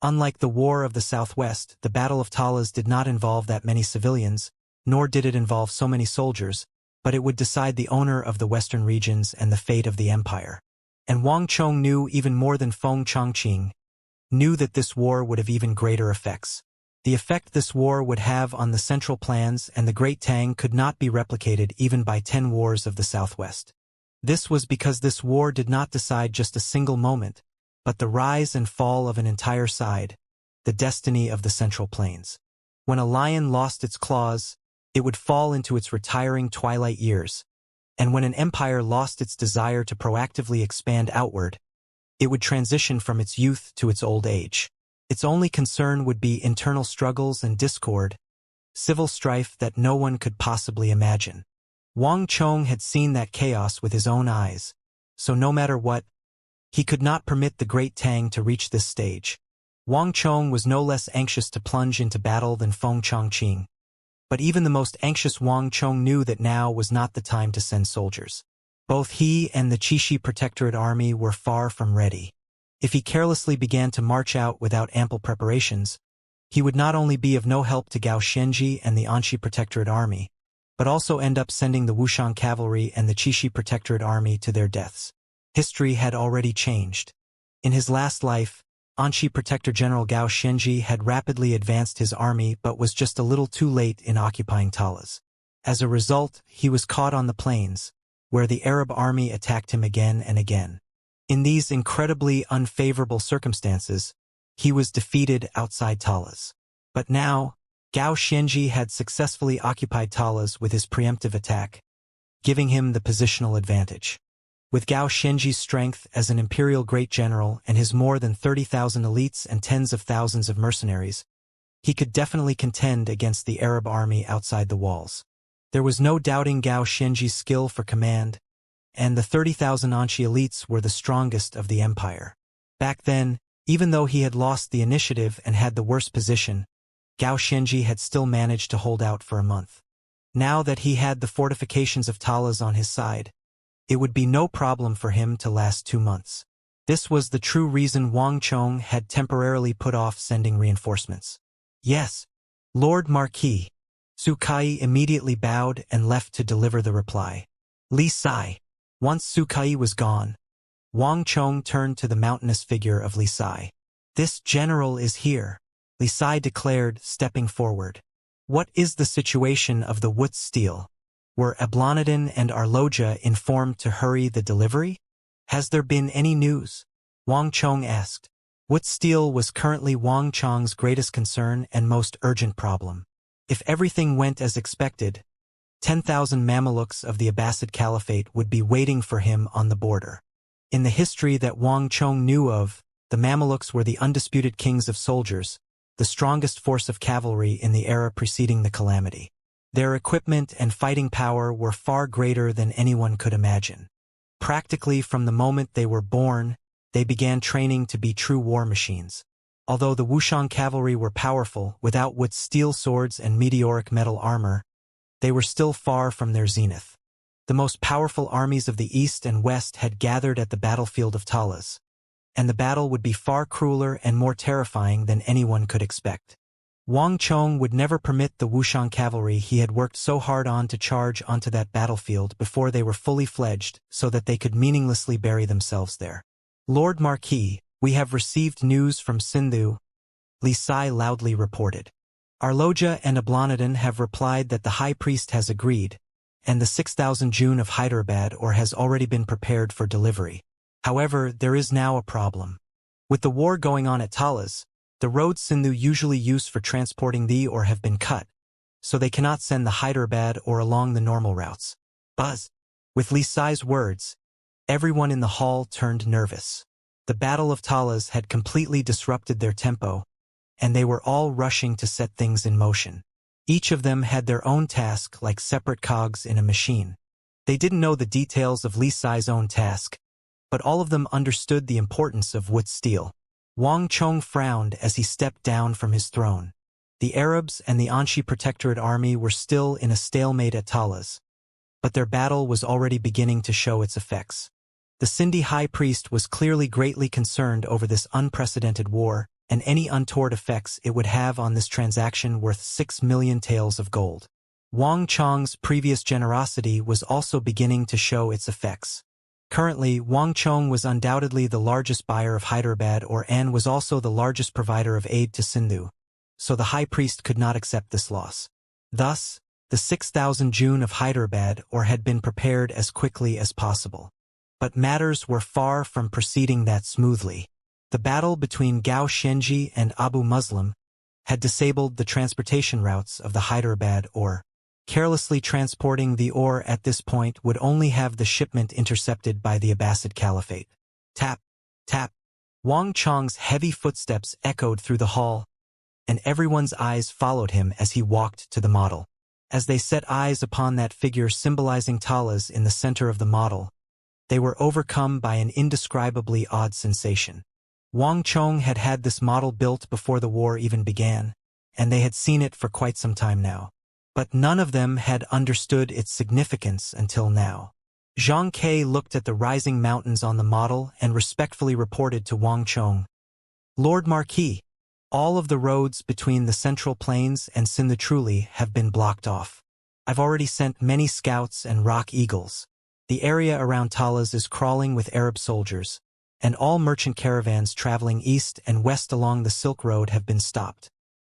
Unlike the War of the Southwest, the Battle of Talas did not involve that many civilians, nor did it involve so many soldiers, but it would decide the owner of the western regions and the fate of the empire. And Wang Chong knew even more than Feng Chongqing, knew that this war would have even greater effects. The effect this war would have on the central plans and the Great Tang could not be replicated even by 10 wars of the Southwest. This was because this war did not decide just a single moment, but the rise and fall of an entire side, the destiny of the Central Plains. When a lion lost its claws, it would fall into its retiring twilight years, and when an empire lost its desire to proactively expand outward, it would transition from its youth to its old age. Its only concern would be internal struggles and discord, civil strife that no one could possibly imagine. Wang Chong had seen that chaos with his own eyes, so no matter what, he could not permit the Great Tang to reach this stage. Wang Chong was no less anxious to plunge into battle than Feng Chongqing, but even the most anxious Wang Chong knew that now was not the time to send soldiers. Both he and the Qixi Protectorate army were far from ready. If he carelessly began to march out without ample preparations, he would not only be of no help to Gao Shenji and the Anxi Protectorate army, but also end up sending the Wushan cavalry and the Qixi Protectorate army to their deaths. History had already changed. In his last life, Anxi Protector General Gao Shenji had rapidly advanced his army but was just a little too late in occupying Talas. As a result, he was caught on the plains, where the Arab army attacked him again and again. In these incredibly unfavorable circumstances, he was defeated outside Talas. But now, Gao Shenji had successfully occupied Talas with his preemptive attack, giving him the positional advantage. With Gao Shenji's strength as an imperial great general and his more than 30,000 elites and tens of thousands of mercenaries, he could definitely contend against the Arab army outside the walls. There was no doubting Gao Shenji's skill for command, and the 30,000 Anxi elites were the strongest of the empire. Back then, even though he had lost the initiative and had the worst position, Gao Shenji had still managed to hold out for a month. Now that he had the fortifications of Talas on his side, it would be no problem for him to last 2 months. This was the true reason Wang Chong had temporarily put off sending reinforcements. Yes, Lord Marquis. Su Kai immediately bowed and left to deliver the reply. Li Sai. Once Su Kai was gone, Wang Chong turned to the mountainous figure of Li Sai. This general is here, Li Sai declared, stepping forward. What is the situation of the Wuxia steel? Were Ablonidin and Arloja informed to hurry the delivery? Has there been any news? Wang Chong asked. Wuxia steel was currently Wang Chong's greatest concern and most urgent problem. If everything went as expected, 10,000 Mamelukes of the Abbasid Caliphate would be waiting for him on the border. In the history that Wang Chong knew of, the Mamelukes were the undisputed kings of soldiers, the strongest force of cavalry in the era preceding the calamity. Their equipment and fighting power were far greater than anyone could imagine. Practically from the moment they were born, they began training to be true war machines. Although the Wushan cavalry were powerful, without Wuxia steel swords and meteoric metal armor, they were still far from their zenith. The most powerful armies of the East and West had gathered at the battlefield of Talas, and the battle would be far crueler and more terrifying than anyone could expect. Wang Chong would never permit the Wushan cavalry he had worked so hard on to charge onto that battlefield before they were fully fledged so that they could meaninglessly bury themselves there. Lord Marquis, we have received news from Sindhu, Li Sai loudly reported. Arloja and Ablonidin have replied that the High Priest has agreed, and the 6,000 June of Hyderabad or has already been prepared for delivery. However, there is now a problem. With the war going on at Talas, the roads Sindhu usually use for transporting the ore have been cut, so they cannot send the Hyderabad or along the normal routes. Buzz. With Li Sai's words, everyone in the hall turned nervous. The Battle of Talas had completely disrupted their tempo, and they were all rushing to set things in motion. Each of them had their own task like separate cogs in a machine. They didn't know the details of Li Sai's own task, but all of them understood the importance of Wuxia steel. Wang Chong frowned as he stepped down from his throne. The Arabs and the Anxi Protectorate army were still in a stalemate at Talas, but their battle was already beginning to show its effects. The Sindhi High Priest was clearly greatly concerned over this unprecedented war, and any untoward effects it would have on this transaction worth 6 million taels of gold. Wang Chong's previous generosity was also beginning to show its effects. Currently, Wang Chong was undoubtedly the largest buyer of Hyderabad ore and was also the largest provider of aid to Sindhu, so the high priest could not accept this loss. Thus, the 6,000 June of Hyderabad ore had been prepared as quickly as possible. But matters were far from proceeding that smoothly. The battle between Gao Shenji and Abu Muslim had disabled the transportation routes of the Hyderabad ore. Carelessly transporting the ore at this point would only have the shipment intercepted by the Abbasid Caliphate. Tap, tap. Wang Chong's heavy footsteps echoed through the hall, and everyone's eyes followed him as he walked to the model. As they set eyes upon that figure symbolizing Talas in the center of the model, they were overcome by an indescribably odd sensation. Wang Chong had had this model built before the war even began, and they had seen it for quite some time now. But none of them had understood its significance until now. Xianxia looked at the rising mountains on the model and respectfully reported to Wang Chong. Lord Marquis, all of the roads between the Central Plains and Sindhu truly have been blocked off. I've already sent many scouts and rock eagles. The area around Talas is crawling with Arab soldiers, and all merchant caravans traveling east and west along the Silk Road have been stopped.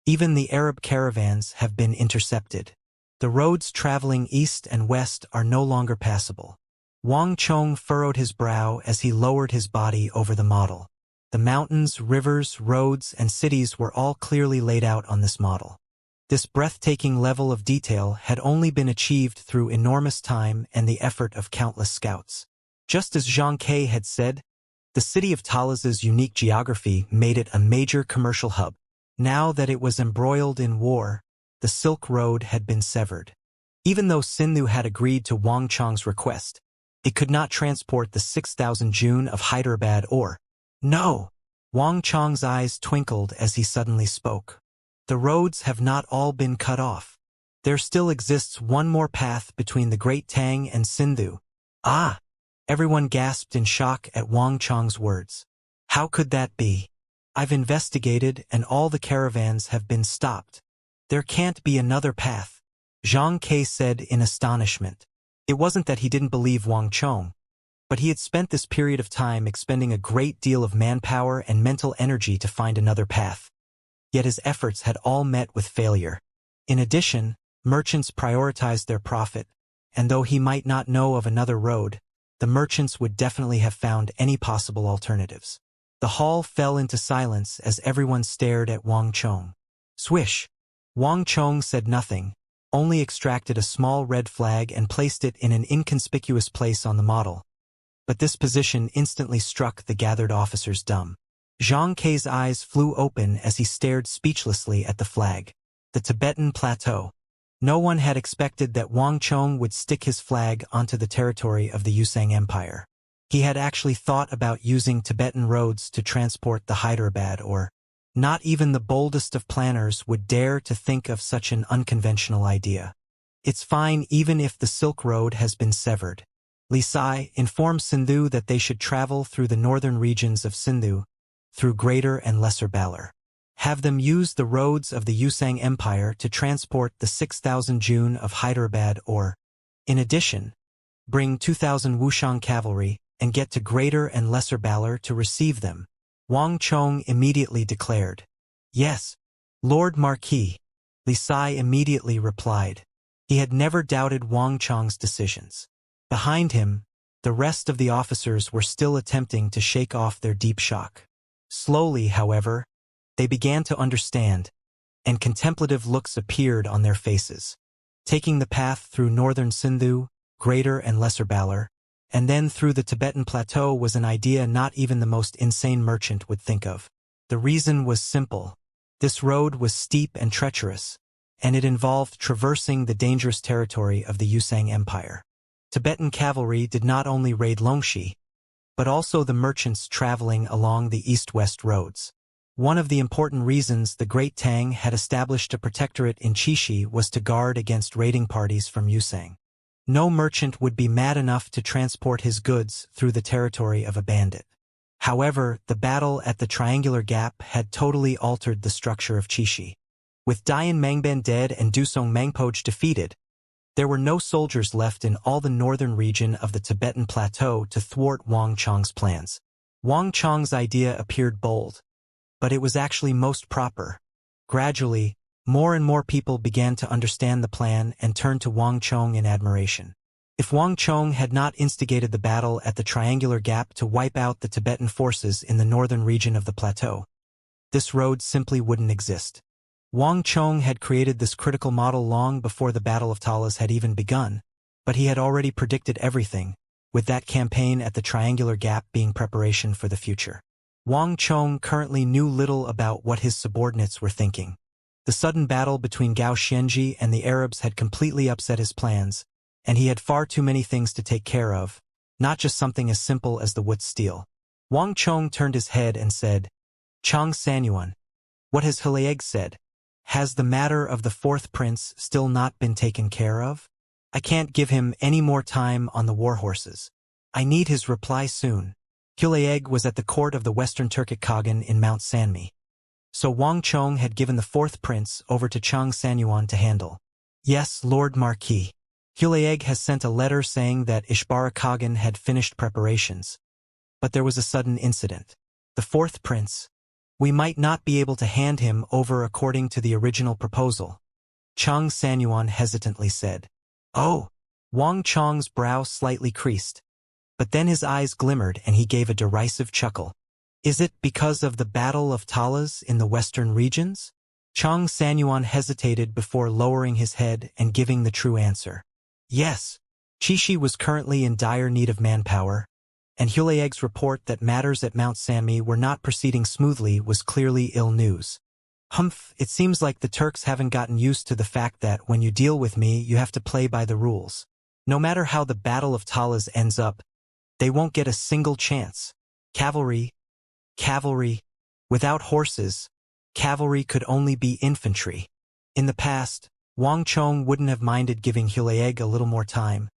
Even the Arab caravans have been intercepted. The roads traveling east and west are no longer passable. Wang Chong furrowed his brow as he lowered his body over the model. The mountains, rivers, roads, and cities were all clearly laid out on this model. This breathtaking level of detail had only been achieved through enormous time and the effort of countless scouts. Just as Xianxia had said, the city of Talas's unique geography made it a major commercial hub. Now that it was embroiled in war, the Silk Road had been severed. Even though Sindhu had agreed to Wang Chong's request, it could not transport the 6,000 June of Hyderabad ore. No! Wang Chong's eyes twinkled as he suddenly spoke. The roads have not all been cut off. There still exists one more path between the Great Tang and Sindhu. Ah! Everyone gasped in shock at Wang Chong's words. How could that be? I've investigated and all the caravans have been stopped. There can't be another path, Xianxia said in astonishment. It wasn't that he didn't believe Wang Chong, but he had spent this period of time expending a great deal of manpower and mental energy to find another path. Yet his efforts had all met with failure. In addition, merchants prioritized their profit, and though he might not know of another road, the merchants would definitely have found any possible alternatives. The hall fell into silence as everyone stared at Wang Chong. Swish! Wang Chong said nothing, only extracted a small red flag and placed it in an inconspicuous place on the model. But this position instantly struck the gathered officers dumb. Xianxia's eyes flew open as he stared speechlessly at the flag. The Tibetan Plateau. No one had expected that Wang Chong would stick his flag onto the territory of the Yusang Empire. He had actually thought about using Tibetan roads to transport the Hyderabad ore. Not even the boldest of planners would dare to think of such an unconventional idea. It's fine even if the Silk Road has been severed. Li Sai informed Sindhu that they should travel through the northern regions of Sindhu, through Greater and Lesser Balar. Have them use the roads of the Yusang Empire to transport the 6,000 June of Hyderabad ore. In addition, bring 2,000 Wuxian cavalry and get to Greater and Lesser Balar to receive them. Wang Chong immediately declared. Yes, Lord Marquis. Li Sai immediately replied. He had never doubted Wang Chong's decisions. Behind him, the rest of the officers were still attempting to shake off their deep shock. Slowly, however, they began to understand, and contemplative looks appeared on their faces. Taking the path through northern Sindhu, Greater and Lesser Balar, and then through the Tibetan Plateau was an idea not even the most insane merchant would think of. The reason was simple. This road was steep and treacherous, and it involved traversing the dangerous territory of the Yusang Empire. Tibetan cavalry did not only raid Longxi, but also the merchants traveling along the east-west roads. One of the important reasons the Great Tang had established a protectorate in Qixi was to guard against raiding parties from Yusang. No merchant would be mad enough to transport his goods through the territory of a bandit. However, the battle at the Triangular Gap had totally altered the structure of Qixi. With Dian Mangben dead and Dusong Mangpoj defeated, there were no soldiers left in all the northern region of the Tibetan Plateau to thwart Wang Chong's plans. Wang Chong's idea appeared bold, but it was actually most proper. Gradually, more and more people began to understand the plan and turned to Wang Chong in admiration. If Wang Chong had not instigated the battle at the Triangular Gap to wipe out the Tibetan forces in the northern region of the plateau, this road simply wouldn't exist. Wang Chong had created this critical model long before the Battle of Talas had even begun, but he had already predicted everything, with that campaign at the Triangular Gap being preparation for the future. Wang Chong currently knew little about what his subordinates were thinking. The sudden battle between Gao Xianji and the Arabs had completely upset his plans, and he had far too many things to take care of, not just something as simple as the Wutz steel. Wang Chong turned his head and said, "Chang Sanyuan, what has Hilayeg said? Has the matter of the fourth prince still not been taken care of? I can't give him any more time on the war horses. I need his reply soon." Hilayeg was at the court of the Western Turkic Khagan in Mount Sanmi. So Wang Chong had given the fourth prince over to Chang Sanyuan to handle. "Yes, Lord Marquis. Hilayeg has sent a letter saying that Ishbara Khagan had finished preparations. But there was a sudden incident. The fourth prince. We might not be able to hand him over according to the original proposal," Chang Sanyuan hesitantly said. "Oh!" Wang Chong's brow slightly creased. But then his eyes glimmered and he gave a derisive chuckle. "Is it because of the Battle of Talas in the western regions?" Chang Sanyuan hesitated before lowering his head and giving the true answer. "Yes." Qixi was currently in dire need of manpower, and Hilayeg's report that matters at Mount Sanmi were not proceeding smoothly was clearly ill news. "Humph, it seems like the Turks haven't gotten used to the fact that when you deal with me you have to play by the rules. No matter how the Battle of Talas ends up, they won't get a single chance. Cavalry. Without horses, cavalry could only be infantry." In the past, Wang Chong wouldn't have minded giving Hilayeg a little more time,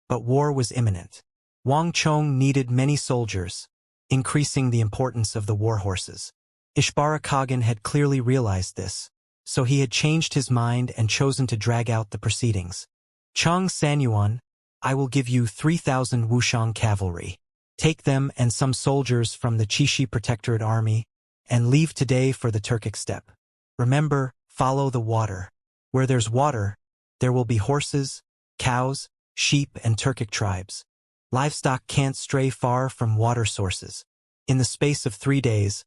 but war was imminent. Wang Chong needed many soldiers, increasing the importance of the war horses. Ishbara Khagan had clearly realized this, so he had changed his mind and chosen to drag out the proceedings. "Chang Sanyuan, I will give you 3,000 Wuxiang cavalry. Take them and some soldiers from the Qixi Protectorate Army, and leave today for the Turkic steppe. Remember, follow the water. Where there's water, there will be horses, cows, sheep and Turkic tribes. Livestock can't stray far from water sources. In the space of 3 days,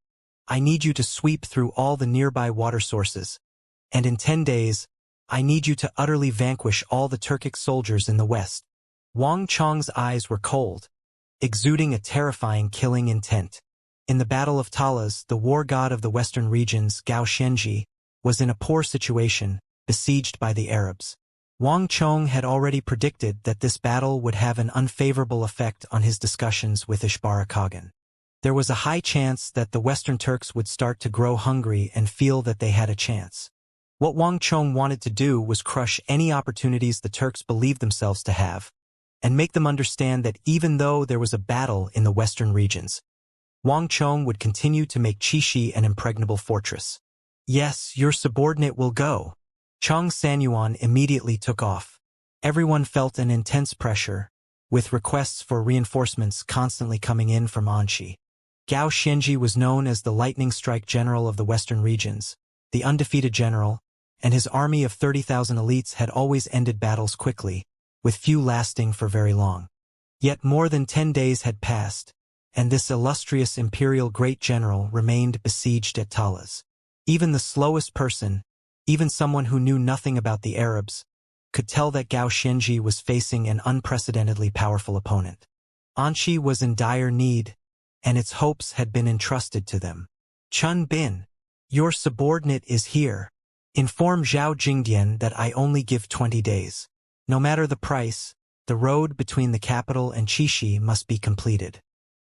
I need you to sweep through all the nearby water sources, and in 10 days, I need you to utterly vanquish all the Turkic soldiers in the west." Wang Chong's eyes were cold, exuding a terrifying killing intent. In the Battle of Talas, the war god of the western regions, Gao Xianji, was in a poor situation, besieged by the Arabs. Wang Chong had already predicted that this battle would have an unfavorable effect on his discussions with Ishbara Khagan. There was a high chance that the Western Turks would start to grow hungry and feel that they had a chance. What Wang Chong wanted to do was crush any opportunities the Turks believed themselves to have, and make them understand that even though there was a battle in the western regions, Wang Chong would continue to make Qixi an impregnable fortress. "Yes, your subordinate will go." Chang Sanyuan immediately took off. Everyone felt an intense pressure, with requests for reinforcements constantly coming in from Anxi. Gao Xianji was known as the lightning strike general of the western regions, the undefeated general, and his army of 30,000 elites had always ended battles quickly, with few lasting for very long. Yet more than 10 days had passed, and this illustrious imperial great general remained besieged at Talas. Even the slowest person, even someone who knew nothing about the Arabs, could tell that Gao Xianji was facing an unprecedentedly powerful opponent. Anxi was in dire need, and its hopes had been entrusted to them. "Chun Bin, your subordinate is here. Inform Zhao Jingdian that I only give 20 days. No matter the price, the road between the capital and Qixi must be completed.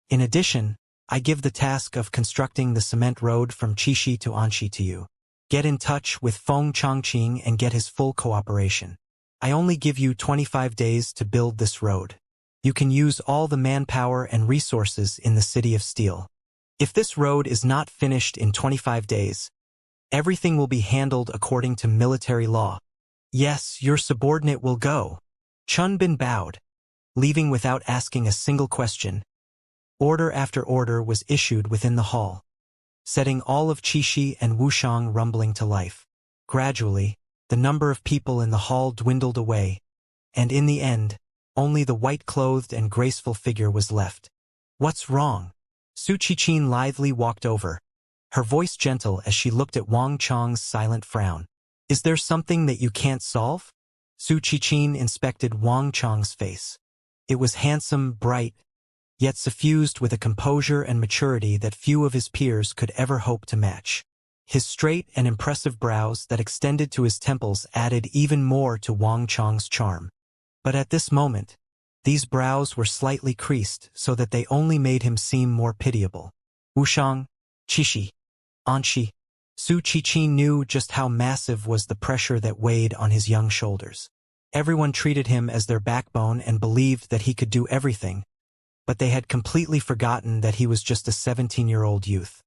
In addition, I give the task of constructing the cement road from Qixi to Anxi to you. Get in touch with Feng Changqing and get his full cooperation. I only give you 25 days to build this road. You can use all the manpower and resources in the City of Steel. If this road is not finished in 25 days, everything will be handled according to military law. Yes, your subordinate will go. Chunbin bowed, leaving without asking a single question. Order after order was issued within the hall, setting all of Qixi and Wuxiang rumbling to life. Gradually, the number of people in the hall dwindled away, and in the end, only the white-clothed and graceful figure was left. What's wrong? Su Qiqin lithely walked over, her voice gentle as she looked at Wang Chong's silent frown. Is there something that you can't solve? Su Qiqin inspected Wang Chong's face. It was handsome, bright, yet suffused with a composure and maturity that few of his peers could ever hope to match. His straight and impressive brows that extended to his temples added even more to Wang Chong's charm. But at this moment, these brows were slightly creased so that they only made him seem more pitiable. Wuxiang, Qixi, Anqi. Su Qiqin knew just how massive was the pressure that weighed on his young shoulders. Everyone treated him as their backbone and believed that he could do everything, but they had completely forgotten that he was just a 17-year-old youth.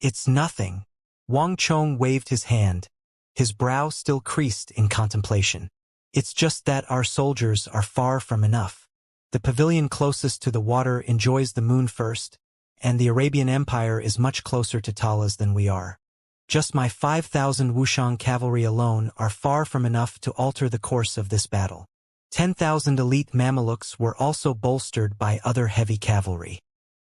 It's nothing. Wang Chong waved his hand, his brow still creased in contemplation. It's just that our soldiers are far from enough. The pavilion closest to the water enjoys the moon first, and the Arabian Empire is much closer to Talas than we are. Just my 5,000 Wuxiang cavalry alone are far from enough to alter the course of this battle. 10,000 elite Mamelukes were also bolstered by other heavy cavalry.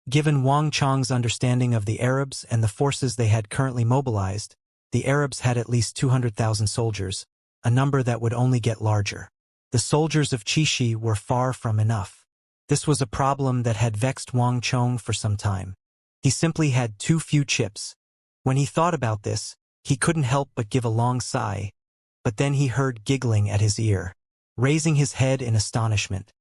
Given Wang Chong's understanding of the Arabs and the forces they had currently mobilized, the Arabs had at least 200,000 soldiers, a number that would only get larger. The soldiers of Qixi were far from enough. This was a problem that had vexed Wang Chong for some time. He simply had too few chips. When he thought about this, he couldn't help but give a long sigh, but then he heard giggling at his ear. Raising his head in astonishment,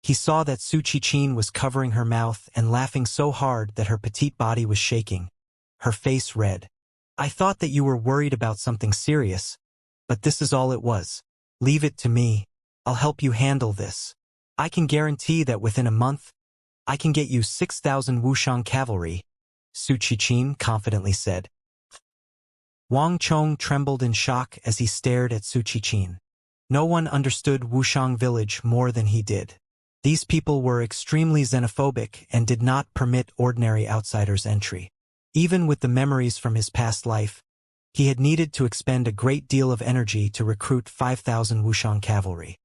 he saw that Su Qiqin was covering her mouth and laughing so hard that her petite body was shaking, her face red. I thought that you were worried about something serious, but this is all it was. Leave it to me. I'll help you handle this. I can guarantee that within a month, I can get you 6,000 Wuxiang cavalry, Su Qiqin confidently said. Wang Chong trembled in shock as he stared at Su Qiqin. No one understood Wuxiang village more than he did. These people were extremely xenophobic and did not permit ordinary outsiders entry. Even with the memories from his past life, he had needed to expend a great deal of energy to recruit 5,000 Wuxiang cavalry.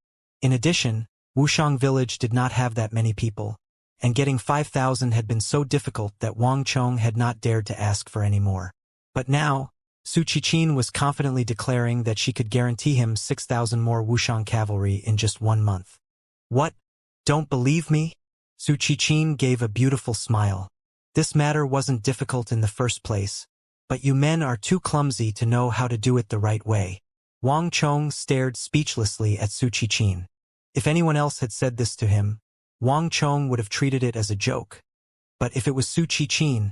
In addition, Wuxiang village did not have that many people, and getting 5,000 had been so difficult that Wang Chong had not dared to ask for any more. But now, Su Qiqin was confidently declaring that she could guarantee him 6,000 more Wuxiang cavalry in just 1 month. What? Don't believe me? Su Qiqin gave a beautiful smile. This matter wasn't difficult in the first place, but you men are too clumsy to know how to do it the right way. Wang Chong stared speechlessly at Su Qiqin. If anyone else had said this to him, Wang Chong would have treated it as a joke. But if it was Su Qiqin,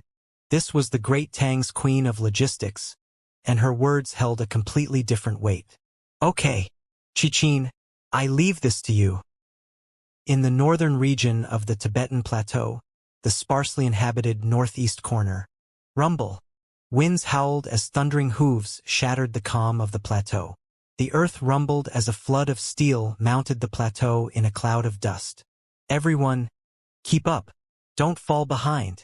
this was the great Tang's queen of logistics, and her words held a completely different weight. Okay, Qiqin, I leave this to you. In the northern region of the Tibetan Plateau, the sparsely inhabited northeast corner, rumble. Winds howled as thundering hooves shattered the calm of the plateau. The earth rumbled as a flood of steel mounted the plateau in a cloud of dust. Everyone, keep up. Don't fall behind.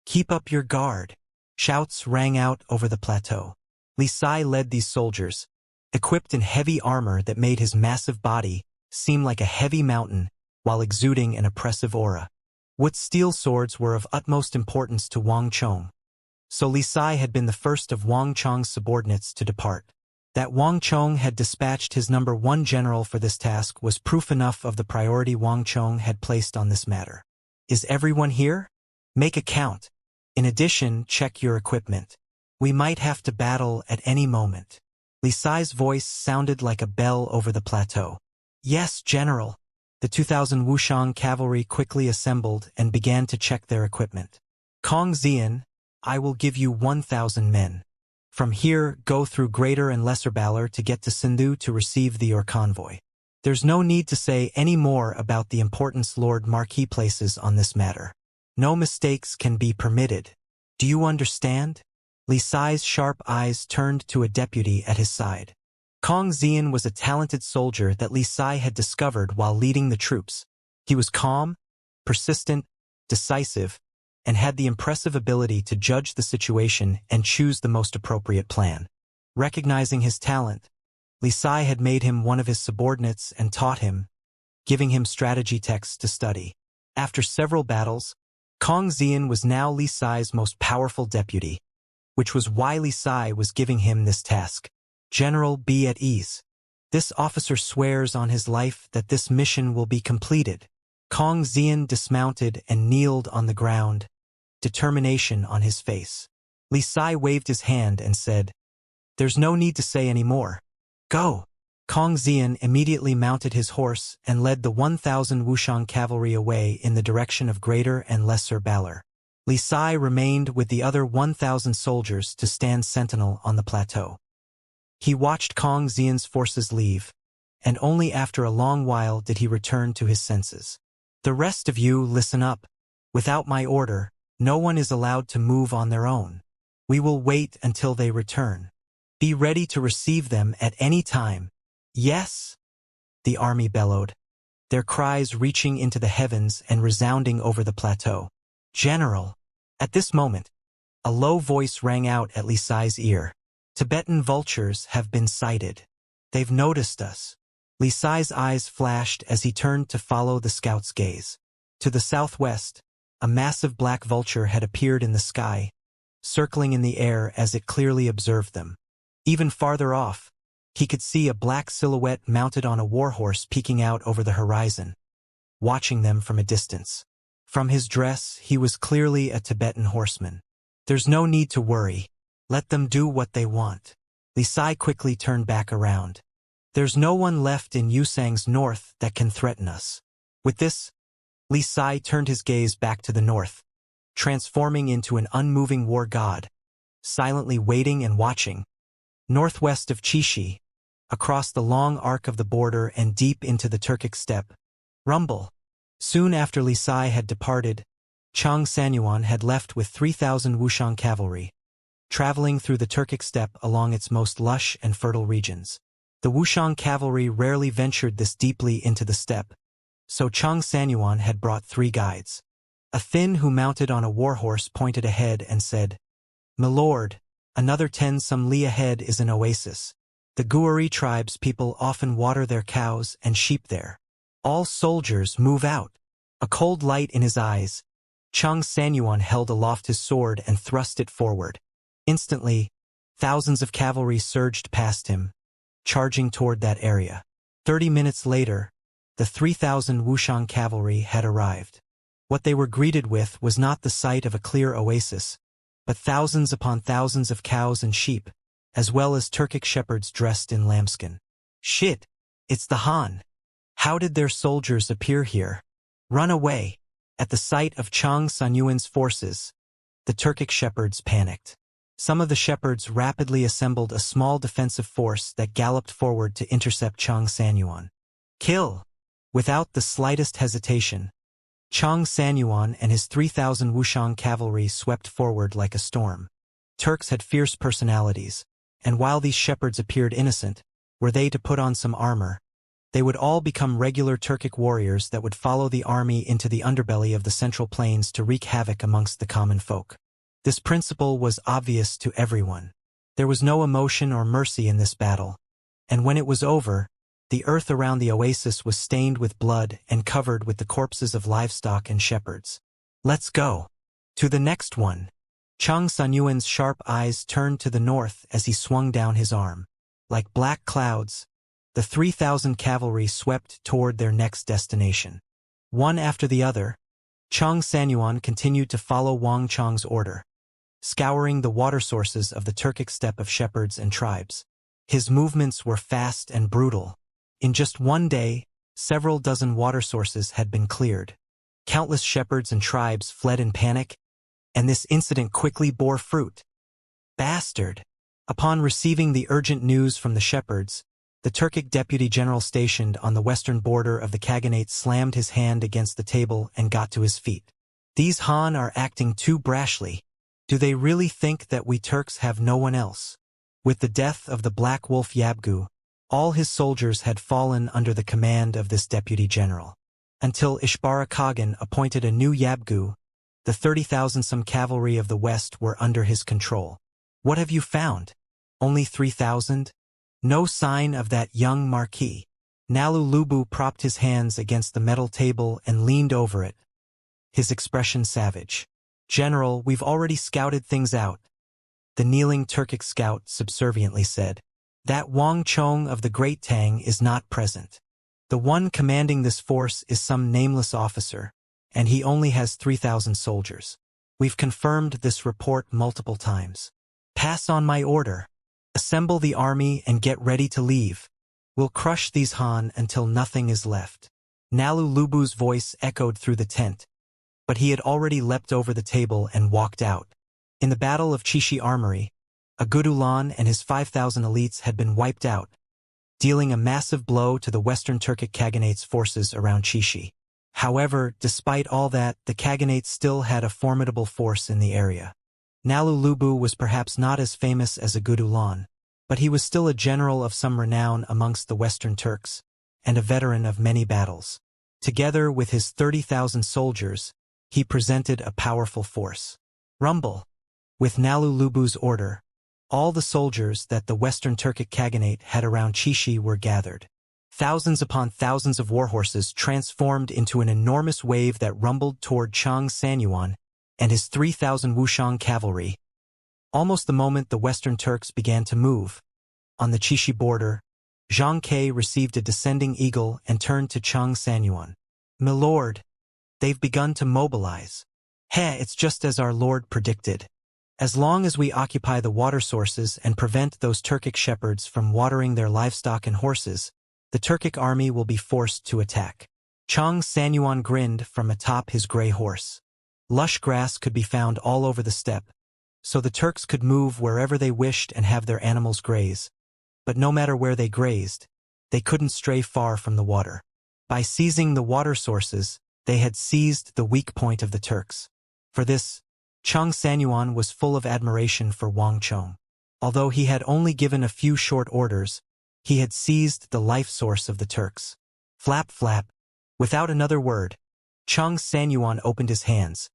Keep up your guard. Shouts rang out over the plateau. Li Sai led these soldiers, equipped in heavy armor that made his massive body seem like a heavy mountain while exuding an oppressive aura. Wood steel swords were of utmost importance to Wang Chong, so Li Sai had been the first of Wang Chong's subordinates to depart. That Wang Chong had dispatched his number 1 general for this task was proof enough of the priority Wang Chong had placed on this matter. Is everyone here? Make a count. In addition, check your equipment. We might have to battle at any moment. Li Sai's voice sounded like a bell over the plateau. Yes, General. The 2,000 Wuxiang cavalry quickly assembled and began to check their equipment. Kong Xian, I will give you 1,000 men. From here, go through Greater and Lesser Balor to get to Sindhu to receive your convoy. There's no need to say any more about the importance Lord Marquis places on this matter. No mistakes can be permitted. Do you understand? Li Sai's sharp eyes turned to a deputy at his side. Kong Xian was a talented soldier that Li Sai had discovered while leading the troops. He was calm, persistent, decisive, and had the impressive ability to judge the situation and choose the most appropriate plan. Recognizing his talent, Li Sai had made him one of his subordinates and taught him, giving him strategy texts to study. After several battles, Kong Xian was now Li Sai's most powerful deputy, which was why Li Sai was giving him this task. General, be at ease. This officer swears on his life that this mission will be completed. Kong Xian dismounted and kneeled on the ground, determination on his face. Li Sai waved his hand and said, "There's no need to say any more. Go." Kong Xian immediately mounted his horse and led the 1,000 Wuxian cavalry away in the direction of Greater and Lesser Valor. Li Sai remained with the other 1,000 soldiers to stand sentinel on the plateau. He watched Kong Xian's forces leave, and only after a long while did he return to his senses. "The rest of you listen up. Without my order, no one is allowed to move on their own. We will wait until they return. Be ready to receive them at any time." "Yes," the army bellowed, their cries reaching into the heavens and resounding over the plateau. "General." At this moment, a low voice rang out at Li Sai's ear. "Tibetan vultures have been sighted. They've noticed us." Li Sai's eyes flashed as he turned to follow the scout's gaze. To the southwest, a massive black vulture had appeared in the sky, circling in the air as it clearly observed them. Even farther off, he could see a black silhouette mounted on a warhorse peeking out over the horizon, watching them from a distance. From his dress, he was clearly a Tibetan horseman. "There's no need to worry. Let them do what they want." Li Sai quickly turned back around. "There's no one left in Yusang's north that can threaten us." With this, Li Sai turned his gaze back to the north, transforming into an unmoving war god, silently waiting and watching. Northwest of Qixi, across the long arc of the border and deep into the Turkic steppe. Rumble. Soon after Li Sai had departed, Chang Sanyuan had left with 3,000 Wuxian cavalry, traveling through the Turkic steppe along its most lush and fertile regions. The Wuxian cavalry rarely ventured this deeply into the steppe, so Chang Sanyuan had brought 3 guides. A Thin who mounted on a warhorse pointed ahead and said, "My lord, another 10 some li ahead is an oasis. The Guari tribe's people often water their cows and sheep there. All soldiers move out." A cold light in his eyes, Chang Sanyuan held aloft his sword and thrust it forward. Instantly, thousands of cavalry surged past him, charging toward that area. 30 minutes later, the 3,000 Wuxian cavalry had arrived. What they were greeted with was not the sight of a clear oasis, but thousands upon thousands of cows and sheep, as well as Turkic shepherds dressed in lambskin. "Shit, it's the Han. How did their soldiers appear here? Run away." At the sight of Chang Sanyuan's forces, the Turkic shepherds panicked. Some of the shepherds rapidly assembled a small defensive force that galloped forward to intercept Chang Sanyuan. "Kill!" Without the slightest hesitation, Chang Sanyuan and his 3,000 Wuxian cavalry swept forward like a storm. Turks had fierce personalities, and while these shepherds appeared innocent, were they to put on some armor, they would all become regular Turkic warriors that would follow the army into the underbelly of the Central Plains to wreak havoc amongst the common folk. This principle was obvious to everyone. There was no emotion or mercy in this battle, and when it was over, the earth around the oasis was stained with blood and covered with the corpses of livestock and shepherds. "Let's go. To the next one." Chang Sanyuan's sharp eyes turned to the north as he swung down his arm. Like black clouds, the 3,000 cavalry swept toward their next destination. One after the other, Chang Sanyuan continued to follow Wang Chang's order, scouring the water sources of the Turkic steppe of shepherds and tribes. His movements were fast and brutal. In just one day, several dozen water sources had been cleared. Countless shepherds and tribes fled in panic, and this incident quickly bore fruit. Bastard! Upon receiving the urgent news from the shepherds, the Turkic deputy general stationed on the western border of the Khaganate slammed his hand against the table and got to his feet. "These Han are acting too brashly. Do they really think that we Turks have no one else? With the death of the Black Wolf Yabgu, all his soldiers had fallen under the command of this deputy general. Until Ishbara Khagan appointed a new Yabgu, the 30,000-some cavalry of the West were under his control. What have you found? Only 3,000? No sign of that young marquis. Nalu Lubu propped his hands against the metal table and leaned over it, his expression savage. General, we've already scouted things out. The kneeling Turkic scout subserviently said. That Wang Chong of the Great Tang is not present. The one commanding this force is some nameless officer, and he only has 3,000 soldiers. We've confirmed this report multiple times. Pass on my order. Assemble the army and get ready to leave. We'll crush these Han until nothing is left. Nalu Lubu's voice echoed through the tent, but he had already leapt over the table and walked out. In the Battle of Chishi Armory, Agudulan and his 5,000 elites had been wiped out, dealing a massive blow to the Western Turkic Khaganate's forces around Chishi. However, despite all that, the Khaganate still had a formidable force in the area. Nalu Lubu was perhaps not as famous as Agudulan, but he was still a general of some renown amongst the Western Turks, and a veteran of many battles. Together with his 30,000 soldiers, he presented a powerful force. Rumble. With Nalu Lubu's order, all the soldiers that the Western Turkic Khaganate had around Chishi were gathered. Thousands upon thousands of warhorses transformed into an enormous wave that rumbled toward Chang Sanyuan and his 3,000 Wuxian cavalry. Almost the moment the Western Turks began to move, on the Chishi border, Zhang Ke received a descending eagle and turned to Chang Sanyuan. "Milord, they've begun to mobilize." It's just as our lord predicted. As long as we occupy the water sources and prevent those Turkic shepherds from watering their livestock and horses, the Turkic army will be forced to attack. Chang Sanyuan grinned from atop his gray horse. Lush grass could be found all over the steppe, so the Turks could move wherever they wished and have their animals graze. But no matter where they grazed, they couldn't stray far from the water. By seizing the water sources, they had seized the weak point of the Turks. For this, Chang Sanyuan was full of admiration for Wang Chong. Although he had only given a few short orders, he had seized the life source of the Turks. Flap, flap. Without another word, Chang Sanyuan opened his hands,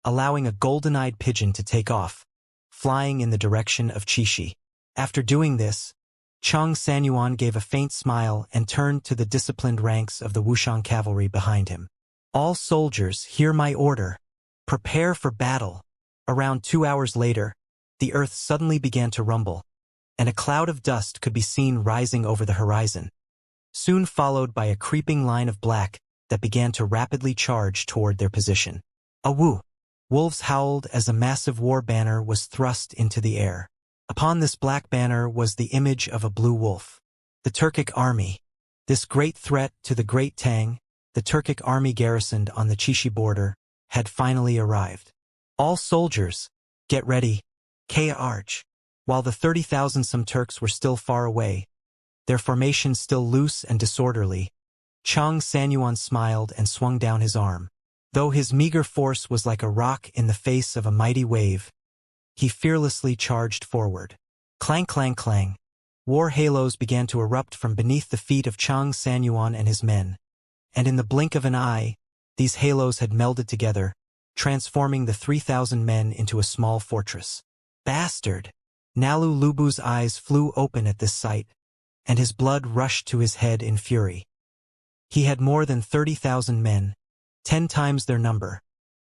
allowing a golden-eyed pigeon to take off, flying in the direction of Chishi. After doing this, Chang Sanyuan gave a faint smile and turned to the disciplined ranks of the Wuxian cavalry behind him. All soldiers, hear my order. Prepare for battle. Around 2 hours later, the earth suddenly began to rumble, and a cloud of dust could be seen rising over the horizon, soon followed by a creeping line of black that began to rapidly charge toward their position. Awoo! Wolves howled as a massive war banner was thrust into the air. Upon this black banner was the image of a blue wolf. The Turkic army. This great threat to the Great Tang, the Turkic army garrisoned on the Chishi border, had finally arrived. All soldiers, get ready. Kaya Arch. While the 30,000-some Turks were still far away, their formation still loose and disorderly, Chang Sanyuan smiled and swung down his arm. Though his meager force was like a rock in the face of a mighty wave, he fearlessly charged forward. Clang, clang, clang. War halos began to erupt from beneath the feet of Chang Sanyuan and his men, and in the blink of an eye, these halos had melded together, transforming the 3,000 men into a small fortress. Bastard! Nalu Lubu's eyes flew open at this sight, and his blood rushed to his head in fury. He had more than 30,000 men, 10 times their number,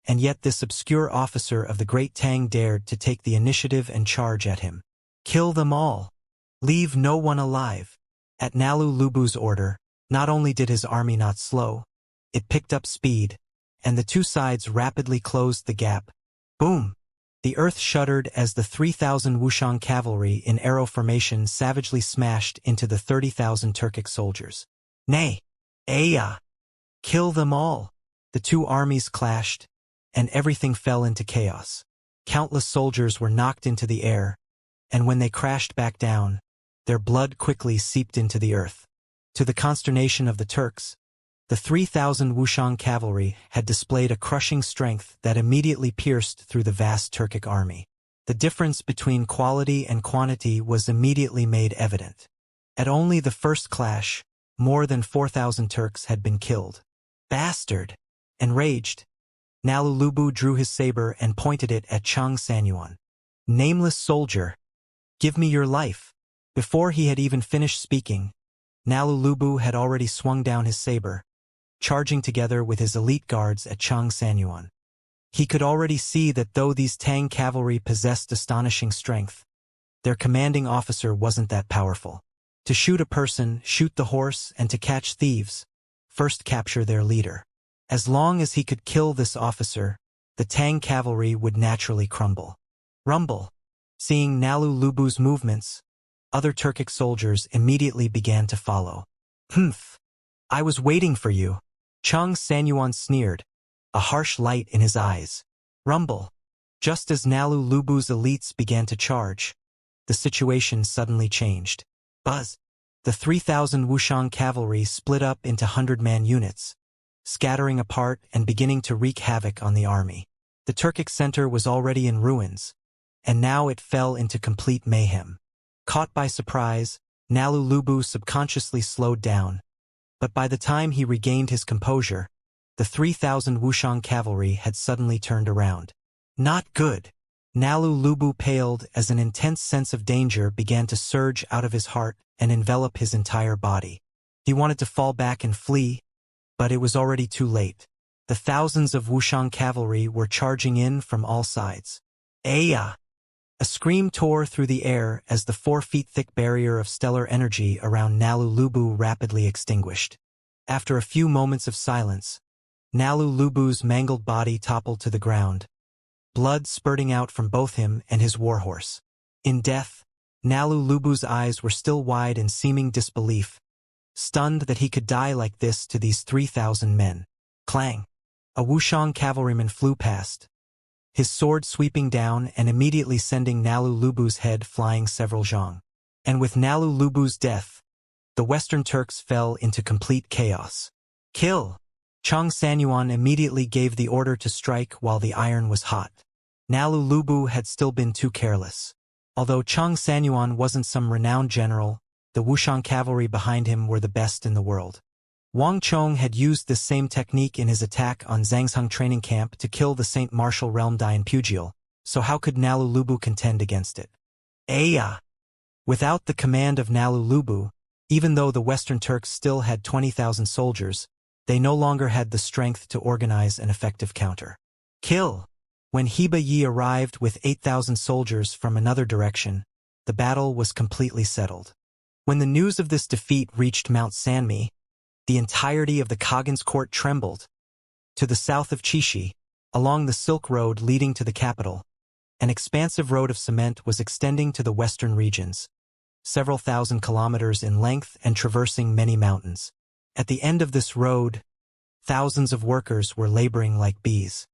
and yet this obscure officer of the Great Tang dared to take the initiative and charge at him. Kill them all. Leave no one alive. At Nalu Lubu's order, not only did his army not slow, it picked up speed, and the two sides rapidly closed the gap. Boom! The earth shuddered as the 3,000 Wuxian cavalry in arrow formation savagely smashed into the 30,000 Turkic soldiers. Nay! Aya! Kill them all! The two armies clashed, and everything fell into chaos. Countless soldiers were knocked into the air, and when they crashed back down, their blood quickly seeped into the earth. To the consternation of the Turks, the 3,000 Wuxian cavalry had displayed a crushing strength that immediately pierced through the vast Turkic army. The difference between quality and quantity was immediately made evident. At only the first clash, more than 4,000 Turks had been killed. Bastard! Enraged, Nalulubu drew his saber and pointed it at Chang Sanyuan. Nameless soldier, give me your life. Before he had even finished speaking, Nalulubu had already swung down his saber, charging together with his elite guards at Chang Sanyuan. He could already see that though these Tang cavalry possessed astonishing strength, their commanding officer wasn't that powerful. To shoot a person, shoot the horse, and to catch thieves, first capture their leader. As long as he could kill this officer, the Tang cavalry would naturally crumble. Rumble. Seeing Nalulubu's movements, other Turkic soldiers immediately began to follow. Humph! I was waiting for you. Chang Sanyuan sneered, a harsh light in his eyes. Rumble. Just as Nalulubu's elites began to charge, the situation suddenly changed. Buzz. The 3,000 Wuxiang cavalry split up into 100-man units, scattering apart and beginning to wreak havoc on the army. The Turkic center was already in ruins, and now it fell into complete mayhem. Caught by surprise, Nalulubu subconsciously slowed down, but by the time he regained his composure, the 3,000 Wuxiang cavalry had suddenly turned around. Not good. Nalulubu paled as an intense sense of danger began to surge out of his heart and envelop his entire body. He wanted to fall back and flee, but it was already too late. The thousands of Wuxiang cavalry were charging in from all sides. Aya! A scream tore through the air as the 4-feet-thick barrier of stellar energy around Nalulubu rapidly extinguished. After a few moments of silence, Nalulubu's mangled body toppled to the ground, blood spurting out from both him and his warhorse. In death, Nalulubu's eyes were still wide in seeming disbelief, stunned that he could die like this to these 3,000 men. Clang! A Wuxiang cavalryman flew past, his sword sweeping down and immediately sending Nalulubu's head flying several zhang. And with Nalulubu's death, the Western Turks fell into complete chaos. Kill! Chang Sanyuan immediately gave the order to strike while the iron was hot. Nalulubu had still been too careless. Although Chang Sanyuan wasn't some renowned general, the Wuxiang cavalry behind him were the best in the world. Wang Chong had used this same technique in his attack on Zhangzheng training camp to kill the Saint Martial Realm Dian Pugiel, so how could Nalulubu contend against it? Aya! Without the command of Nalulubu, even though the Western Turks still had 20,000 soldiers, they no longer had the strength to organize an effective counter. Kill! When Heba Yi arrived with 8,000 soldiers from another direction, the battle was completely settled. When the news of this defeat reached Mount Sanmi, the entirety of the Khagan's court trembled. To the south of Chishi, along the Silk Road leading to the capital, an expansive road of cement was extending to the western regions, several thousand kilometers in length and traversing many mountains. At the end of this road, thousands of workers were laboring like bees.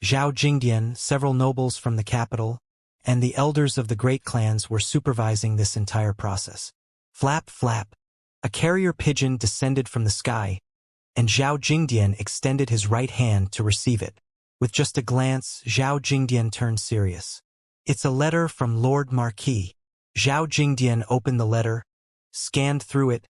Zhao Jingdian, several nobles from the capital, and the elders of the great clans were supervising this entire process. Flap, flap. A carrier pigeon descended from the sky, and Zhao Jingdian extended his right hand to receive it. With just a glance, Zhao Jingdian turned serious. It's a letter from Lord Marquis. Zhao Jingdian opened the letter, scanned through it,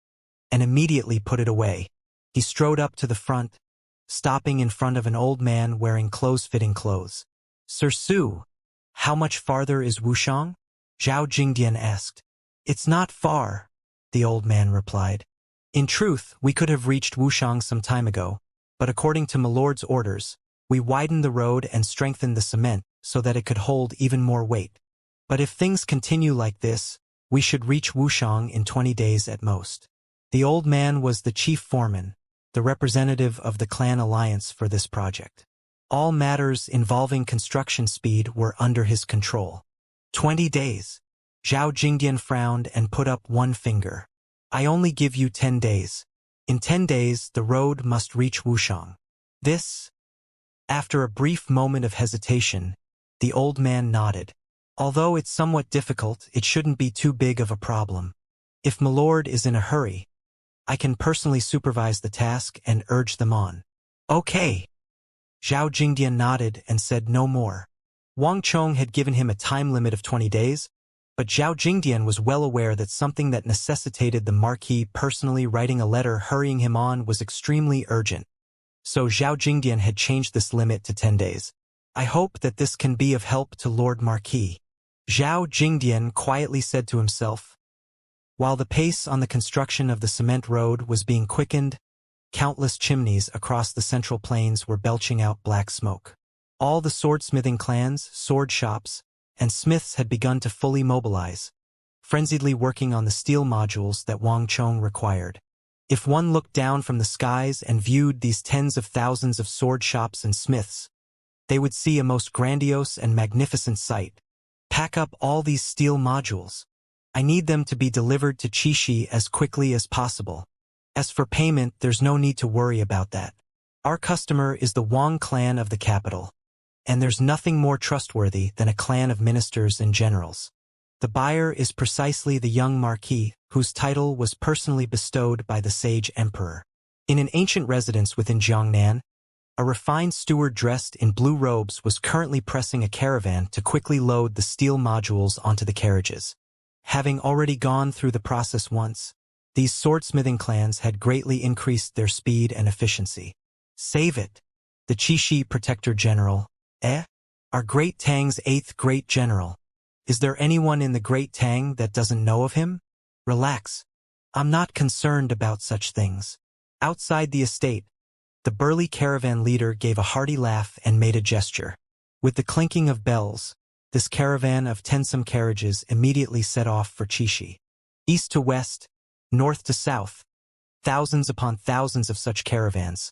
and immediately put it away. He strode up to the front, stopping in front of an old man wearing close-fitting clothes. Sir Su, how much farther is Wuxiang? Zhao Jingdian asked. It's not far, the old man replied. In truth, we could have reached Wuxiang some time ago, but according to Milord's orders, we widened the road and strengthened the cement so that it could hold even more weight. But if things continue like this, we should reach Wuxiang in 20 days at most. The old man was the chief foreman, the representative of the clan alliance for this project. All matters involving construction speed were under his control. 20 days. Zhao Jingdian frowned and put up one finger. I only give you 10 days. In 10 days, the road must reach Wuxiang. This? After a brief moment of hesitation, the old man nodded. Although it's somewhat difficult, it shouldn't be too big of a problem. If Milord is in a hurry, I can personally supervise the task and urge them on. Okay. Zhao Jingdian nodded and said no more. Wang Chong had given him a time limit of 20 days, but Zhao Jingdian was well aware that something that necessitated the Marquis personally writing a letter hurrying him on was extremely urgent. So Zhao Jingdian had changed this limit to 10 days. I hope that this can be of help to Lord Marquis, Zhao Jingdian quietly said to himself. While the pace on the construction of the cement road was being quickened, countless chimneys across the central plains were belching out black smoke. All the swordsmithing clans, sword shops, and smiths had begun to fully mobilize, frenziedly working on the steel modules that Wang Chong required. If one looked down from the skies and viewed these tens of thousands of sword shops and smiths, they would see a most grandiose and magnificent sight. Pack up all these steel modules. I need them to be delivered to Qixi as quickly as possible. As for payment, there's no need to worry about that. Our customer is the Wang clan of the capital, and there's nothing more trustworthy than a clan of ministers and generals. The buyer is precisely the young marquis, whose title was personally bestowed by the sage emperor. In an ancient residence within Jiangnan, a refined steward dressed in blue robes was currently pressing a caravan to quickly load the steel modules onto the carriages. Having already gone through the process once, these swordsmithing clans had greatly increased their speed and efficiency. Save it! The Qixi Protector General, our Great Tang's 8th Great General. Is there anyone in the Great Tang that doesn't know of him? Relax. I'm not concerned about such things. Outside the estate, the burly caravan leader gave a hearty laugh and made a gesture. With the clinking of bells, this caravan of tensome carriages immediately set off for Qixi. East to west, north to south, thousands upon thousands of such caravans,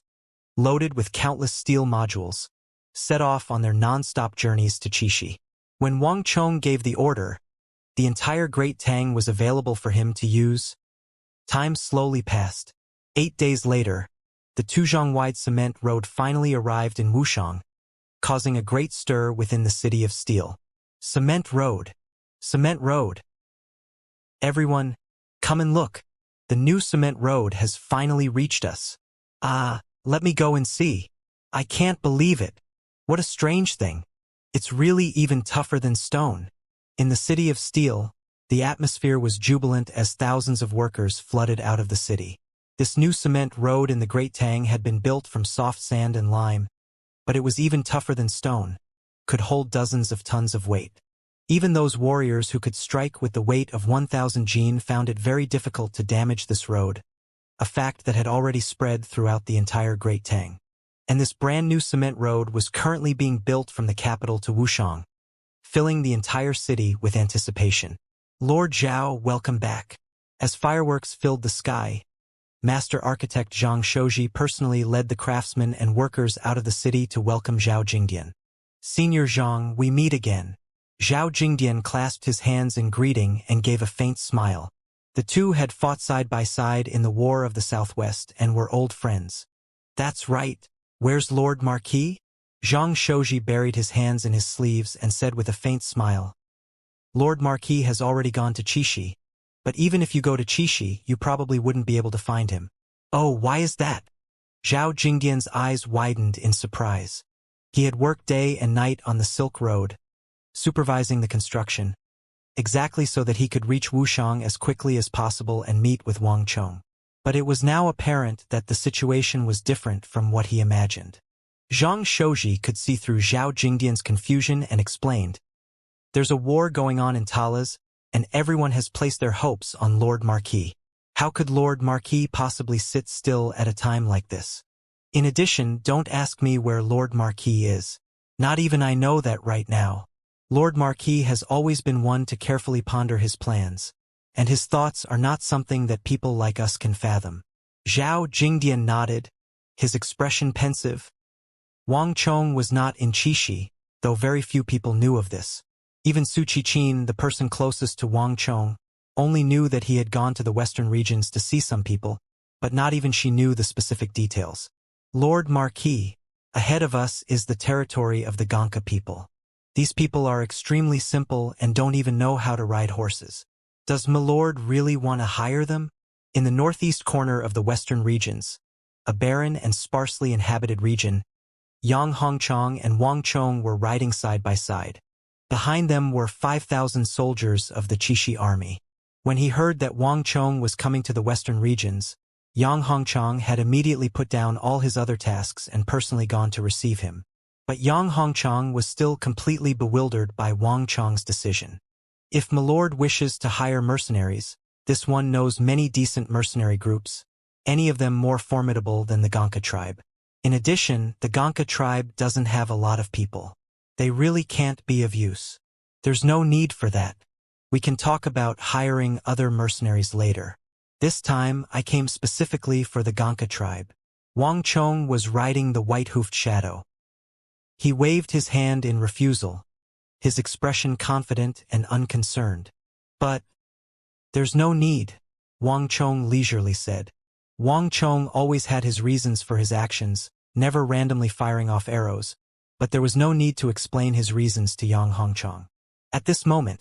loaded with countless steel modules, set off on their non-stop journeys to Qixi. When Wang Chong gave the order, the entire Great Tang was available for him to use. Time slowly passed. 8 days later, the Tuzhong-wide cement road finally arrived in Wuxiang, causing a great stir within the city of steel. Cement road! Cement road! Everyone, come and look. The new cement road has finally reached us. Let me go and see. I can't believe it. What a strange thing. It's really even tougher than stone. In the city of steel, the atmosphere was jubilant as thousands of workers flooded out of the city. This new cement road in the Great Tang had been built from soft sand and lime, but it was even tougher than stone, could hold dozens of tons of weight. Even those warriors who could strike with the weight of 1,000 jin found it very difficult to damage this road, a fact that had already spread throughout the entire Great Tang. And this brand new cement road was currently being built from the capital to Wuxiang, filling the entire city with anticipation. Lord Zhao, welcome back. As fireworks filled the sky, Master Architect Zhang Shouji personally led the craftsmen and workers out of the city to welcome Zhao Jingdian. Senior Zhang, we meet again. Zhao Jingdian clasped his hands in greeting and gave a faint smile. The two had fought side by side in the War of the Southwest and were old friends. That's right. Where's Lord Marquis? Zhang Shouji buried his hands in his sleeves and said with a faint smile. Lord Marquis has already gone to Qixi, but even if you go to Qixi, you probably wouldn't be able to find him. Oh, why is that? Zhao Jingdian's eyes widened in surprise. He had worked day and night on the Silk Road, supervising the construction, exactly so that he could reach Wuxiang as quickly as possible and meet with Wang Chong. But it was now apparent that the situation was different from what he imagined. Zhang Shouji could see through Zhao Jingdian's confusion and explained, there's a war going on in Talas, and everyone has placed their hopes on Lord Marquis. How could Lord Marquis possibly sit still at a time like this? In addition, don't ask me where Lord Marquis is. Not even I know that right now. Lord Marquis has always been one to carefully ponder his plans, and his thoughts are not something that people like us can fathom. Zhao Jingdian nodded, his expression pensive. Wang Chong was not in Qixi, though very few people knew of this. Even Su Qichin, the person closest to Wang Chong, only knew that he had gone to the western regions to see some people, but not even she knew the specific details. Lord Marquis, ahead of us is the territory of the Gonka people. These people are extremely simple and don't even know how to ride horses. Does Milord really want to hire them? In the northeast corner of the western regions, a barren and sparsely inhabited region, Yang Hongchong and Wang Chong were riding side by side. Behind them were 5,000 soldiers of the Qixi army. When he heard that Wang Chong was coming to the western regions, Yang Hongchong had immediately put down all his other tasks and personally gone to receive him. But Yang Hongchong was still completely bewildered by Wang Chong's decision. If Milord wishes to hire mercenaries, this one knows many decent mercenary groups, any of them more formidable than the Gonka tribe. In addition, the Gonka tribe doesn't have a lot of people. They really can't be of use. There's no need for that. We can talk about hiring other mercenaries later. This time, I came specifically for the Gonka tribe. Wang Chong was riding the white-hoofed shadow. He waved his hand in refusal, his expression confident and unconcerned. But there's no need, Wang Chong leisurely said. Wang Chong always had his reasons for his actions, never randomly firing off arrows, but there was no need to explain his reasons to Yang Hongchong. At this moment,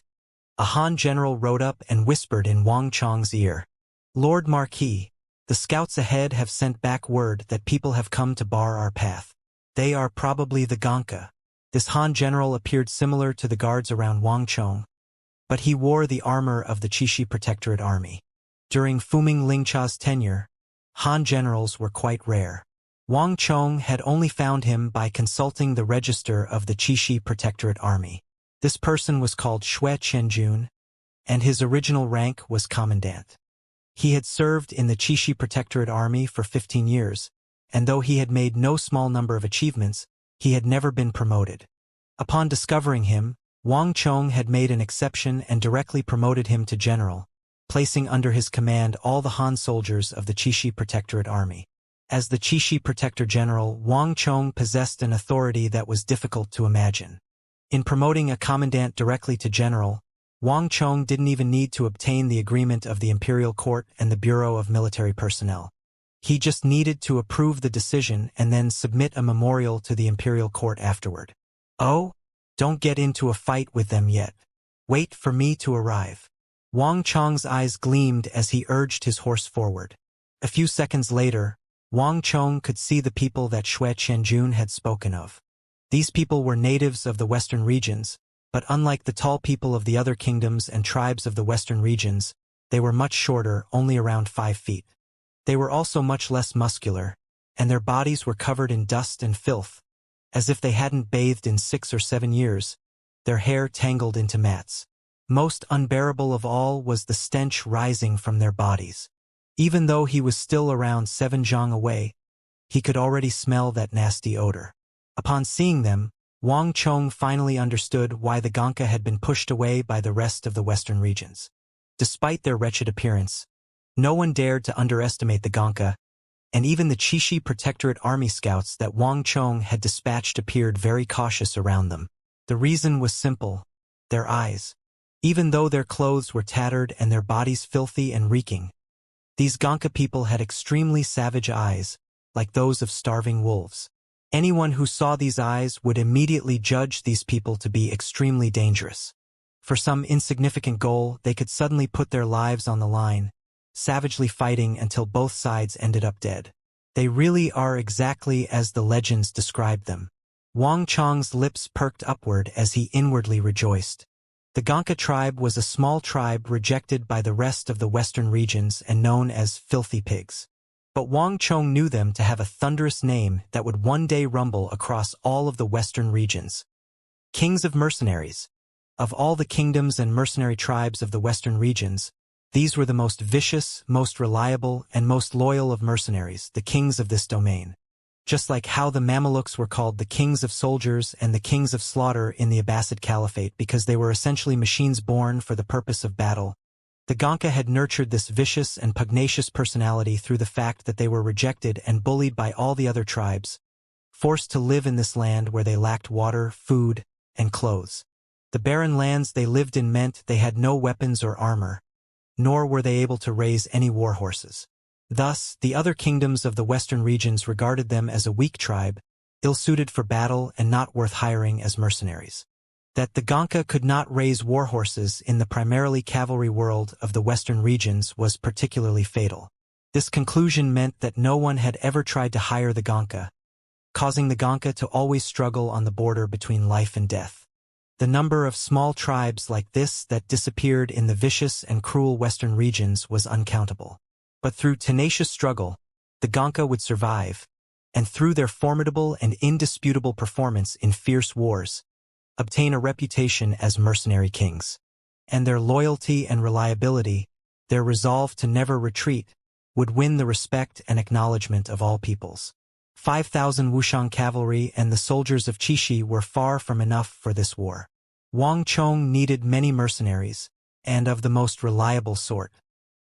a Han general rode up and whispered in Wang Chong's ear, "Lord Marquis, the scouts ahead have sent back word that people have come to bar our path. They are probably the Gonka." This Han general appeared similar to the guards around Wang Chong, but he wore the armor of the Qixi Protectorate Army. During Fuming Lingcha's tenure, Han generals were quite rare. Wang Chong had only found him by consulting the register of the Qixi Protectorate Army. This person was called Xue Qianjun, and his original rank was commandant. He had served in the Qixi Protectorate Army for 15 years, and though he had made no small number of achievements, he had never been promoted. Upon discovering him, Wang Chong had made an exception and directly promoted him to general, placing under his command all the Han soldiers of the Qixi Protectorate Army. As the Qixi Protector General, Wang Chong possessed an authority that was difficult to imagine. In promoting a commandant directly to general, Wang Chong didn't even need to obtain the agreement of the Imperial Court and the Bureau of Military Personnel. He just needed to approve the decision and then submit a memorial to the Imperial Court afterward. "Oh, don't get into a fight with them yet. Wait for me to arrive." Wang Chong's eyes gleamed as he urged his horse forward. A few seconds later, Wang Chong could see the people that Xue Qianjun had spoken of. These people were natives of the western regions, but unlike the tall people of the other kingdoms and tribes of the western regions, they were much shorter, only around 5 feet. They were also much less muscular, and their bodies were covered in dust and filth, as if they hadn't bathed in 6 or 7 years, their hair tangled into mats. Most unbearable of all was the stench rising from their bodies. Even though he was still around 7 zhang away, he could already smell that nasty odor. Upon seeing them, Wang Chong finally understood why the Gonka had been pushed away by the rest of the western regions. Despite their wretched appearance, no one dared to underestimate the Gonka, and even the Qixi Protectorate Army scouts that Wang Chong had dispatched appeared very cautious around them. The reason was simple: their eyes. Even though their clothes were tattered and their bodies filthy and reeking, these Gonka people had extremely savage eyes, like those of starving wolves. Anyone who saw these eyes would immediately judge these people to be extremely dangerous. For some insignificant goal, they could suddenly put their lives on the line, savagely fighting until both sides ended up dead. They really are exactly as the legends described them. Wang Chong's lips perked upward as he inwardly rejoiced. The Gonka tribe was a small tribe rejected by the rest of the western regions and known as filthy pigs. But Wang Chong knew them to have a thunderous name that would one day rumble across all of the western regions. Kings of mercenaries. Of all the kingdoms and mercenary tribes of the western regions, these were the most vicious, most reliable, and most loyal of mercenaries, the kings of this domain. Just like how the Mamelukes were called the kings of soldiers and the kings of slaughter in the Abbasid Caliphate because they were essentially machines born for the purpose of battle, the Gonka had nurtured this vicious and pugnacious personality through the fact that they were rejected and bullied by all the other tribes, forced to live in this land where they lacked water, food, and clothes. The barren lands they lived in meant they had no weapons or armor, nor were they able to raise any war horses. Thus, the other kingdoms of the western regions regarded them as a weak tribe, ill-suited for battle and not worth hiring as mercenaries. That the Gonka could not raise war horses in the primarily cavalry world of the western regions was particularly fatal. This conclusion meant that no one had ever tried to hire the Gonka, causing the Gonka to always struggle on the border between life and death. The number of small tribes like this that disappeared in the vicious and cruel western regions was uncountable. But through tenacious struggle, the Gonka would survive, and through their formidable and indisputable performance in fierce wars, obtain a reputation as mercenary kings. And their loyalty and reliability, their resolve to never retreat, would win the respect and acknowledgement of all peoples. 5,000 Wuxian cavalry and the soldiers of Qixi were far from enough for this war. Wang Chong needed many mercenaries, and of the most reliable sort.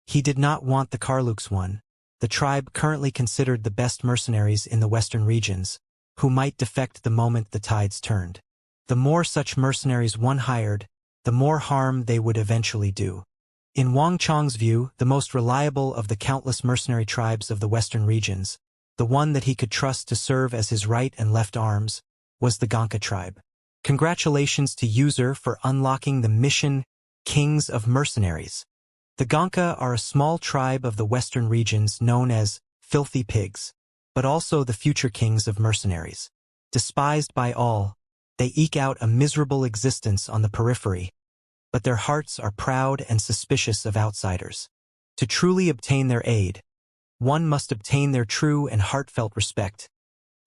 He did not want the Karluks one, the tribe currently considered the best mercenaries in the western regions, who might defect the moment the tides turned. The more such mercenaries one hired, the more harm they would eventually do. In Wang Chong's view, the most reliable of the countless mercenary tribes of the western regions, the one that he could trust to serve as his right and left arms, was the Gonka tribe. Congratulations to user for unlocking the mission Kings of Mercenaries. The Gonka are a small tribe of the western regions known as filthy pigs, but also the future kings of mercenaries. Despised by all, they eke out a miserable existence on the periphery, but their hearts are proud and suspicious of outsiders. To truly obtain their aid, one must obtain their true and heartfelt respect,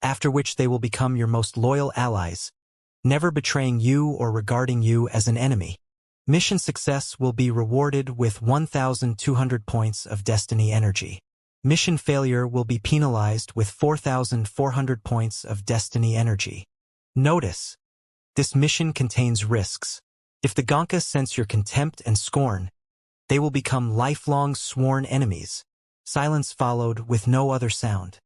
after which they will become your most loyal allies, never betraying you or regarding you as an enemy. Mission success will be rewarded with 1,200 points of destiny energy. Mission failure will be penalized with 4,400 points of destiny energy. Notice, this mission contains risks. If the Gonka sense your contempt and scorn, they will become lifelong sworn enemies. Silence followed with no other sound.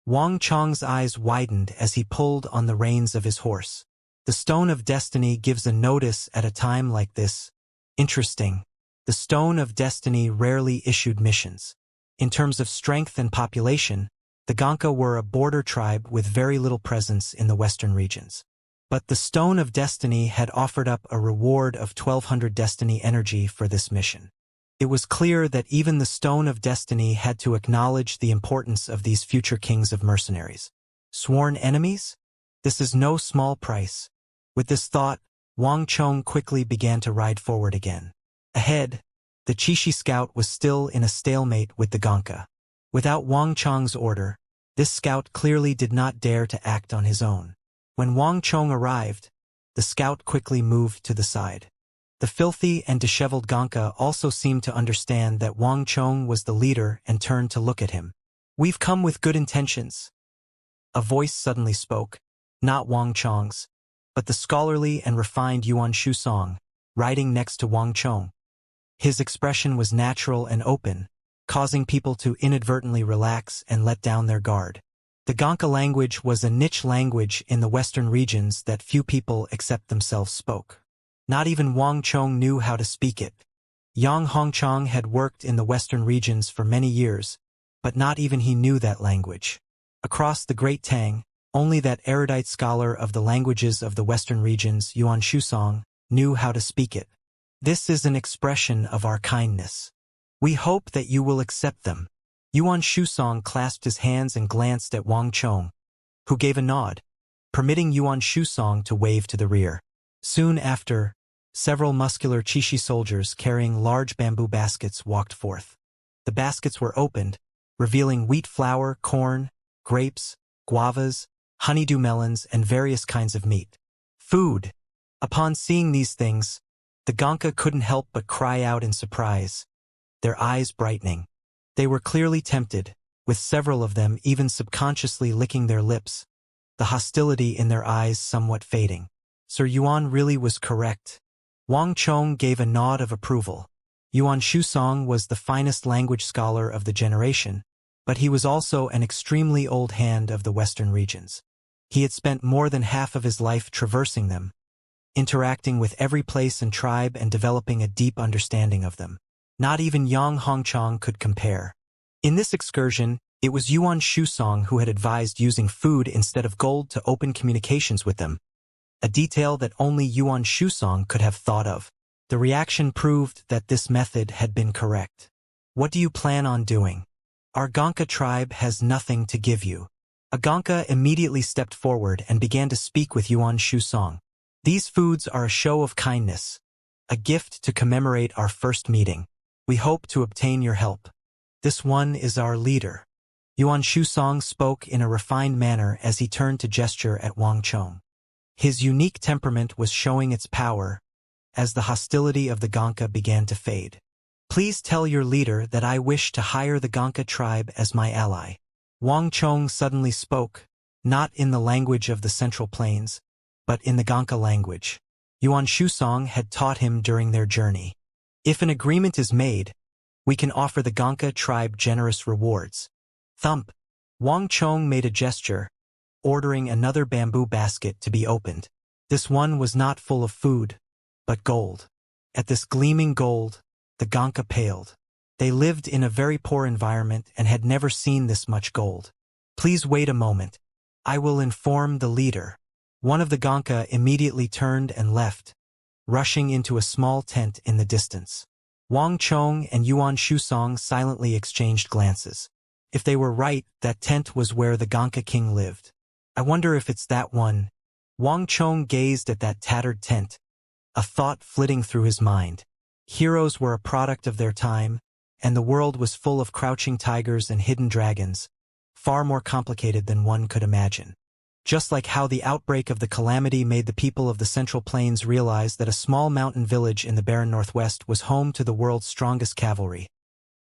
Wang Chong's eyes widened as he pulled on the reins of his horse. The Stone of Destiny gives a notice at a time like this. Interesting. The Stone of Destiny rarely issued missions. In terms of strength and population, the Gonka were a border tribe with very little presence in the western regions. But the Stone of Destiny had offered up a reward of 1,200 destiny energy for this mission. It was clear that even the Stone of Destiny had to acknowledge the importance of these future kings of mercenaries. Sworn enemies? This is no small price. With this thought, Wang Chong quickly began to ride forward again. Ahead, the Qixi scout was still in a stalemate with the Gonka. Without Wang Chong's order, this scout clearly did not dare to act on his own. When Wang Chong arrived, the scout quickly moved to the side. The filthy and disheveled Gonka also seemed to understand that Wang Chong was the leader and turned to look at him. "We've come with good intentions." A voice suddenly spoke, not Wang Chong's, but the scholarly and refined Yuan Shusong, riding next to Wang Chong. His expression was natural and open, causing people to inadvertently relax and let down their guard. The Gonka language was a niche language in the western regions that few people except themselves spoke. Not even Wang Chong knew how to speak it. Yang Hongchong had worked in the western regions for many years, but not even he knew that language. Across the Great Tang, only that erudite scholar of the languages of the western regions, Yuan Shusong, knew how to speak it. "This is an expression of our kindness. We hope that you will accept them." Yuan Shusong clasped his hands and glanced at Wang Chong, who gave a nod, permitting Yuan Shusong to wave to the rear. Soon after, several muscular Qixi soldiers carrying large bamboo baskets walked forth. The baskets were opened, revealing wheat flour, corn, grapes, guavas, honeydew melons, and various kinds of meat. Food! Upon seeing these things, the Gonka couldn't help but cry out in surprise, their eyes brightening. They were clearly tempted, with several of them even subconsciously licking their lips, the hostility in their eyes somewhat fading. Sir Yuan really was correct. Wang Chong gave a nod of approval. Yuan Shusong was the finest language scholar of the generation, but he was also an extremely old hand of the western regions. He had spent more than half of his life traversing them, interacting with every place and tribe and developing a deep understanding of them. Not even Yang Hongchong could compare. In this excursion, it was Yuan Shusong who had advised using food instead of gold to open communications with them, a detail that only Yuan Shusong could have thought of. The reaction proved that this method had been correct. "What do you plan on doing? Our Gonka tribe has nothing to give you." A Gonka immediately stepped forward and began to speak with Yuan Shusong. These foods are a show of kindness, a gift to commemorate our first meeting. We hope to obtain your help. This one is our leader. Yuan Shusong spoke in a refined manner as he turned to gesture at Wang Chong. His unique temperament was showing its power as the hostility of the Gonka began to fade. Please tell your leader that I wish to hire the Gonka tribe as my ally. Wang Chong suddenly spoke, not in the language of the Central Plains, but in the Gonka language Yuan Shusong had taught him during their journey. If an agreement is made, we can offer the Gonka tribe generous rewards. Thump. Wang Chong made a gesture, ordering another bamboo basket to be opened. This one was not full of food, but gold. At this gleaming gold, the Gonka paled. They lived in a very poor environment and had never seen this much gold. Please wait a moment. I will inform the leader. One of the Gonka immediately turned and left, rushing into a small tent in the distance. Wang Chong and Yuan Shusong silently exchanged glances. If they were right, that tent was where the Gonka king lived. I wonder if it's that one. Wang Chong gazed at that tattered tent, a thought flitting through his mind. Heroes were a product of their time, and the world was full of crouching tigers and hidden dragons, far more complicated than one could imagine. Just like how the outbreak of the calamity made the people of the Central Plains realize that a small mountain village in the barren northwest was home to the world's strongest cavalry,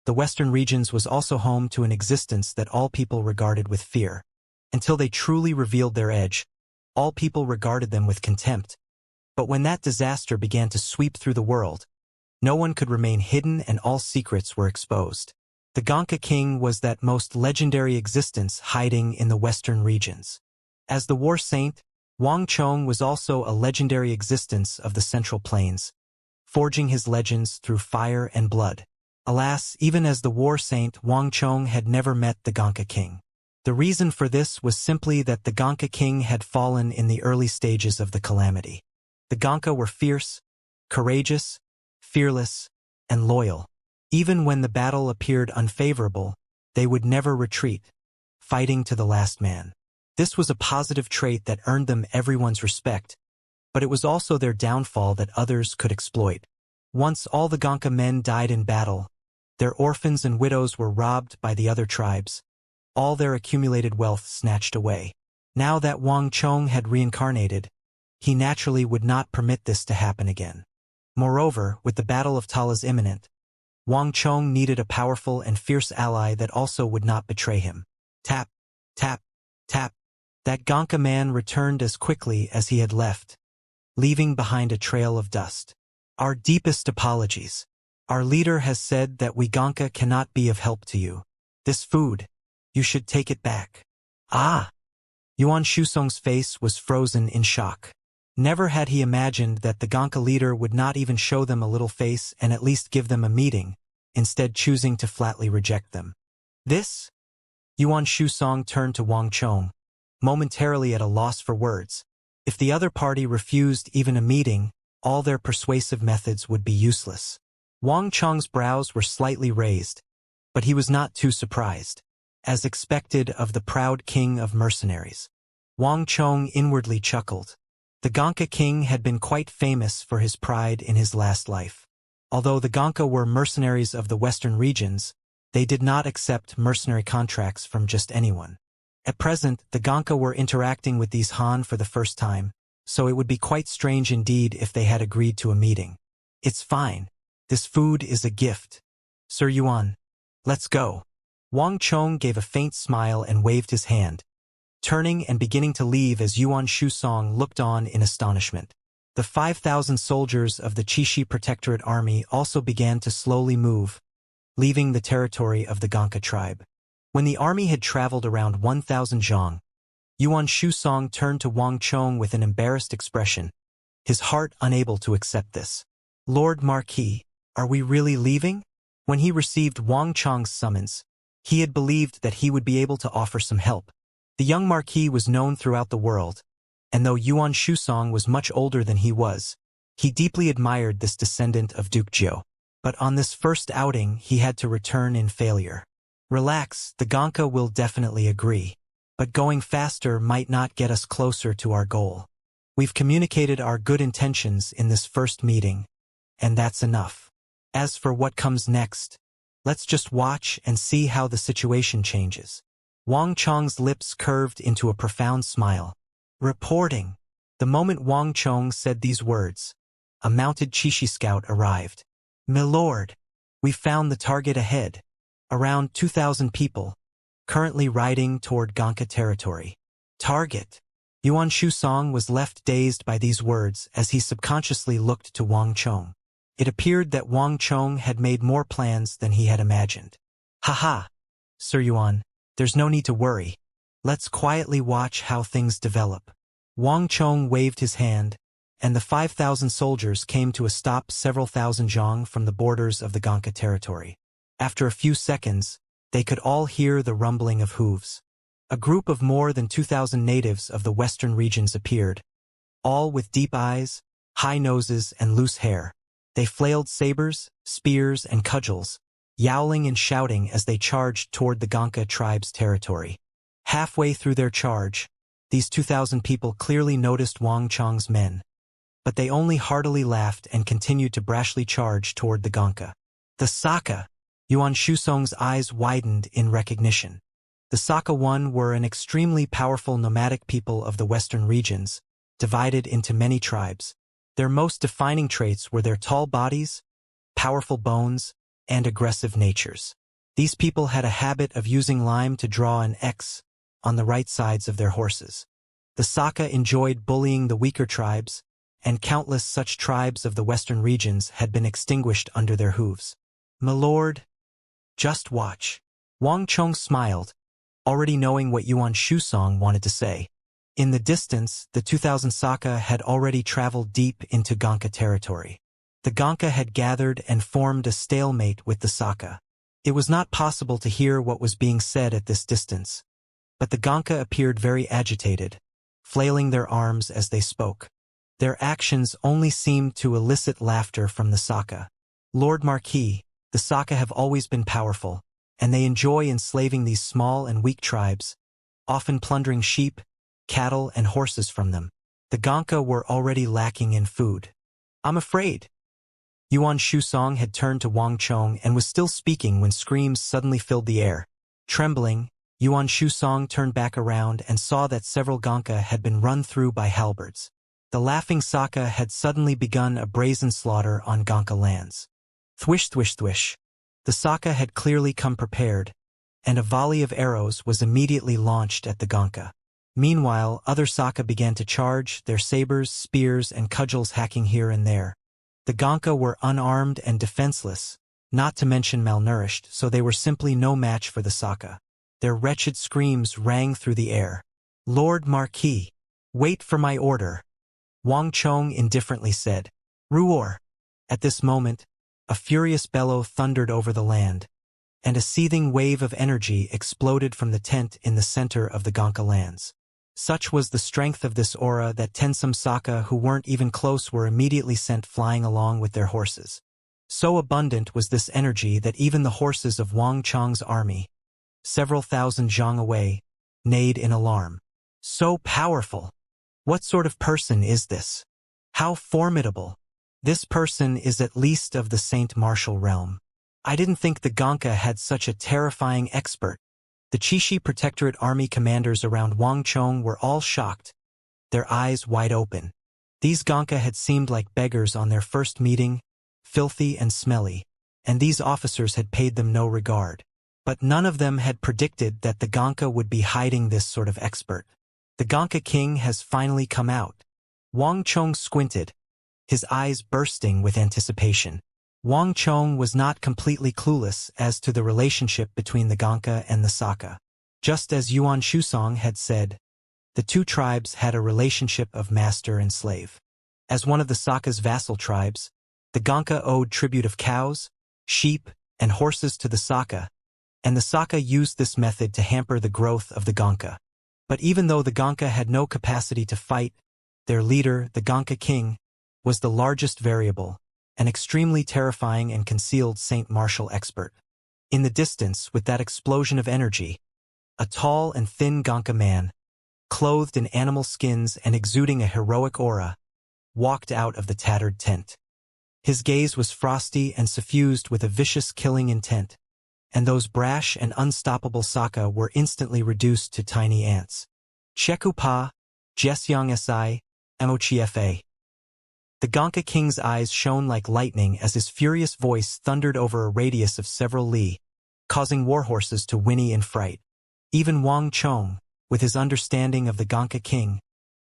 the western regions was also home to an existence that all people regarded with fear. Until they truly revealed their edge, all people regarded them with contempt. But when that disaster began to sweep through the world, no one could remain hidden and all secrets were exposed. The Gonka king was that most legendary existence hiding in the western regions. As the war saint, Wang Chong was also a legendary existence of the Central Plains, forging his legends through fire and blood. Alas, even as the war saint, Wang Chong had never met the Gonka king. The reason for this was simply that the Gonka king had fallen in the early stages of the calamity. The Gonka were fierce, courageous, fearless, and loyal. Even when the battle appeared unfavorable, they would never retreat, fighting to the last man. This was a positive trait that earned them everyone's respect, but it was also their downfall that others could exploit. Once all the Gonka men died in battle, their orphans and widows were robbed by the other tribes, all their accumulated wealth snatched away. Now that Wang Chong had reincarnated, he naturally would not permit this to happen again. Moreover, with the Battle of Tala's imminent, Wang Chong needed a powerful and fierce ally that also would not betray him. Tap, tap, tap. That Gonka man returned as quickly as he had left, leaving behind a trail of dust. Our deepest apologies. Our leader has said that we Gonka cannot be of help to you. This food, you should take it back. Ah! Yuan Shusong's face was frozen in shock. Never had he imagined that the Gonka leader would not even show them a little face and at least give them a meeting, instead choosing to flatly reject them. This? Yuan Shusong turned to Wang Chong, momentarily at a loss for words. If the other party refused even a meeting, all their persuasive methods would be useless. Wang Chong's brows were slightly raised, but he was not too surprised. As expected of the proud king of mercenaries, Wang Chong inwardly chuckled. The Gonka king had been quite famous for his pride in his last life. Although the Gonka were mercenaries of the western regions, they did not accept mercenary contracts from just anyone. At present, the Gonka were interacting with these Han for the first time, so it would be quite strange indeed if they had agreed to a meeting. It's fine. This food is a gift. Sir Yuan, let's go. Wang Chong gave a faint smile and waved his hand, turning and beginning to leave as Yuan Shusong looked on in astonishment. The 5,000 soldiers of the Qixi Protectorate Army also began to slowly move, leaving the territory of the Gonka tribe. When the army had traveled around 1,000 zhang, Yuan Shusong turned to Wang Chong with an embarrassed expression, his heart unable to accept this. Lord Marquis, are we really leaving? When he received Wang Chong's summons, he had believed that he would be able to offer some help. The young Marquis was known throughout the world, and though Yuan Shusong was much older than he was, he deeply admired this descendant of Duke Jiao. But on this first outing he had to return in failure. Relax, the Gonka will definitely agree. but going faster might not get us closer to our goal. We've communicated our good intentions in this first meeting, and that's enough. As for what comes next, let's just watch and see how the situation changes. Wang Chong's lips curved into a profound smile. Reporting. The moment Wang Chong said these words, a mounted Qixi scout arrived. "Milord, we found the target ahead. Around 2,000 people, currently riding toward Gonka territory." Target. Yuan Shusong was left dazed by these words as he subconsciously looked to Wang Chong. It appeared that Wang Chong had made more plans than he had imagined. Haha, Sir Yuan, there's no need to worry. Let's quietly watch how things develop. Wang Chong waved his hand, and the 5,000 soldiers came to a stop several thousand zhang from the borders of the Gonka territory. After a few seconds, they could all hear the rumbling of hooves. A group of more than 2,000 natives of the western regions appeared, all with deep eyes, high noses, and loose hair. They flailed sabers, spears, and cudgels, yowling and shouting as they charged toward the Gonka tribe's territory. Halfway through their charge, these 2,000 people clearly noticed Wang Chong's men, but they only heartily laughed and continued to brashly charge toward the Gonka. The Saka! Yuan Shusong's eyes widened in recognition. The Saka One were an extremely powerful nomadic people of the western regions, divided into many tribes. Their most defining traits were their tall bodies, powerful bones, and aggressive natures. These people had a habit of using lime to draw an X on the right sides of their horses. The Saka enjoyed bullying the weaker tribes, and countless such tribes of the western regions had been extinguished under their hooves. "Milord, just watch." Wang Chong smiled, already knowing what Yuan Shusong wanted to say. In the distance, the 2,000 Saka had already traveled deep into Gonka territory. The Gonka had gathered and formed a stalemate with the Saka. It was not possible to hear what was being said at this distance, but the Gonka appeared very agitated, flailing their arms as they spoke. Their actions only seemed to elicit laughter from the Saka. "Lord Marquis, the Saka have always been powerful, and they enjoy enslaving these small and weak tribes, often plundering sheep, cattle, and horses from them. The Gonka were already lacking in food. I'm afraid." Yuan Shusong had turned to Wang Chong and was still speaking when screams suddenly filled the air. Trembling, Yuan Shusong turned back around and saw that several Gonka had been run through by halberds. The laughing Saka had suddenly begun a brazen slaughter on Gonka lands. Thwish, thwish, thwish. The Saka had clearly come prepared, and a volley of arrows was immediately launched at the Gonka. Meanwhile, other Saka began to charge, their sabers, spears, and cudgels hacking here and there. The Gonka were unarmed and defenseless, not to mention malnourished, so they were simply no match for the Saka. Their wretched screams rang through the air. "Lord Marquis, wait for my order," Wang Chong indifferently said. "Ruor." At this moment, a furious bellow thundered over the land, and a seething wave of energy exploded from the tent in the center of the Gonka lands. Such was the strength of this aura that 10 some Saka who weren't even close were immediately sent flying along with their horses. So abundant was this energy that even the horses of Wang Chong's army, several thousand zhang away, neighed in alarm. So powerful! What sort of person is this? How formidable! This person is at least of the Saint Martial realm. I didn't think the Gonka had such a terrifying expert. The Qixi Protectorate army commanders around Wang Chong were all shocked, their eyes wide open. These Gonka had seemed like beggars on their first meeting, filthy and smelly, and these officers had paid them no regard. But none of them had predicted that the Gonka would be hiding this sort of expert. The Gonka king has finally come out. Wang Chong squinted, his eyes bursting with anticipation. Wang Chong was not completely clueless as to the relationship between the Gonka and the Saka. Just as Yuan Shusong had said, the two tribes had a relationship of master and slave. As one of the Saka's vassal tribes, the Gonka owed tribute of cows, sheep, and horses to the Saka, and the Saka used this method to hamper the growth of the Gonka. But even though the Gonka had no capacity to fight, their leader, the Gonka king, was the largest variable, an extremely terrifying and concealed Saint Martial expert. In the distance, with that explosion of energy, A tall and thin Gonka man, clothed in animal skins and exuding a heroic aura, walked out of the tattered tent. His gaze was frosty and suffused with a vicious killing intent, and those brash and unstoppable Saka were instantly reduced to tiny ants. Chekupa, Xianxia, Mochifa. The Gonka King's eyes shone like lightning as his furious voice thundered over a radius of several li, causing warhorses to whinny in fright. Even Wang Chong, with his understanding of the Gonka King,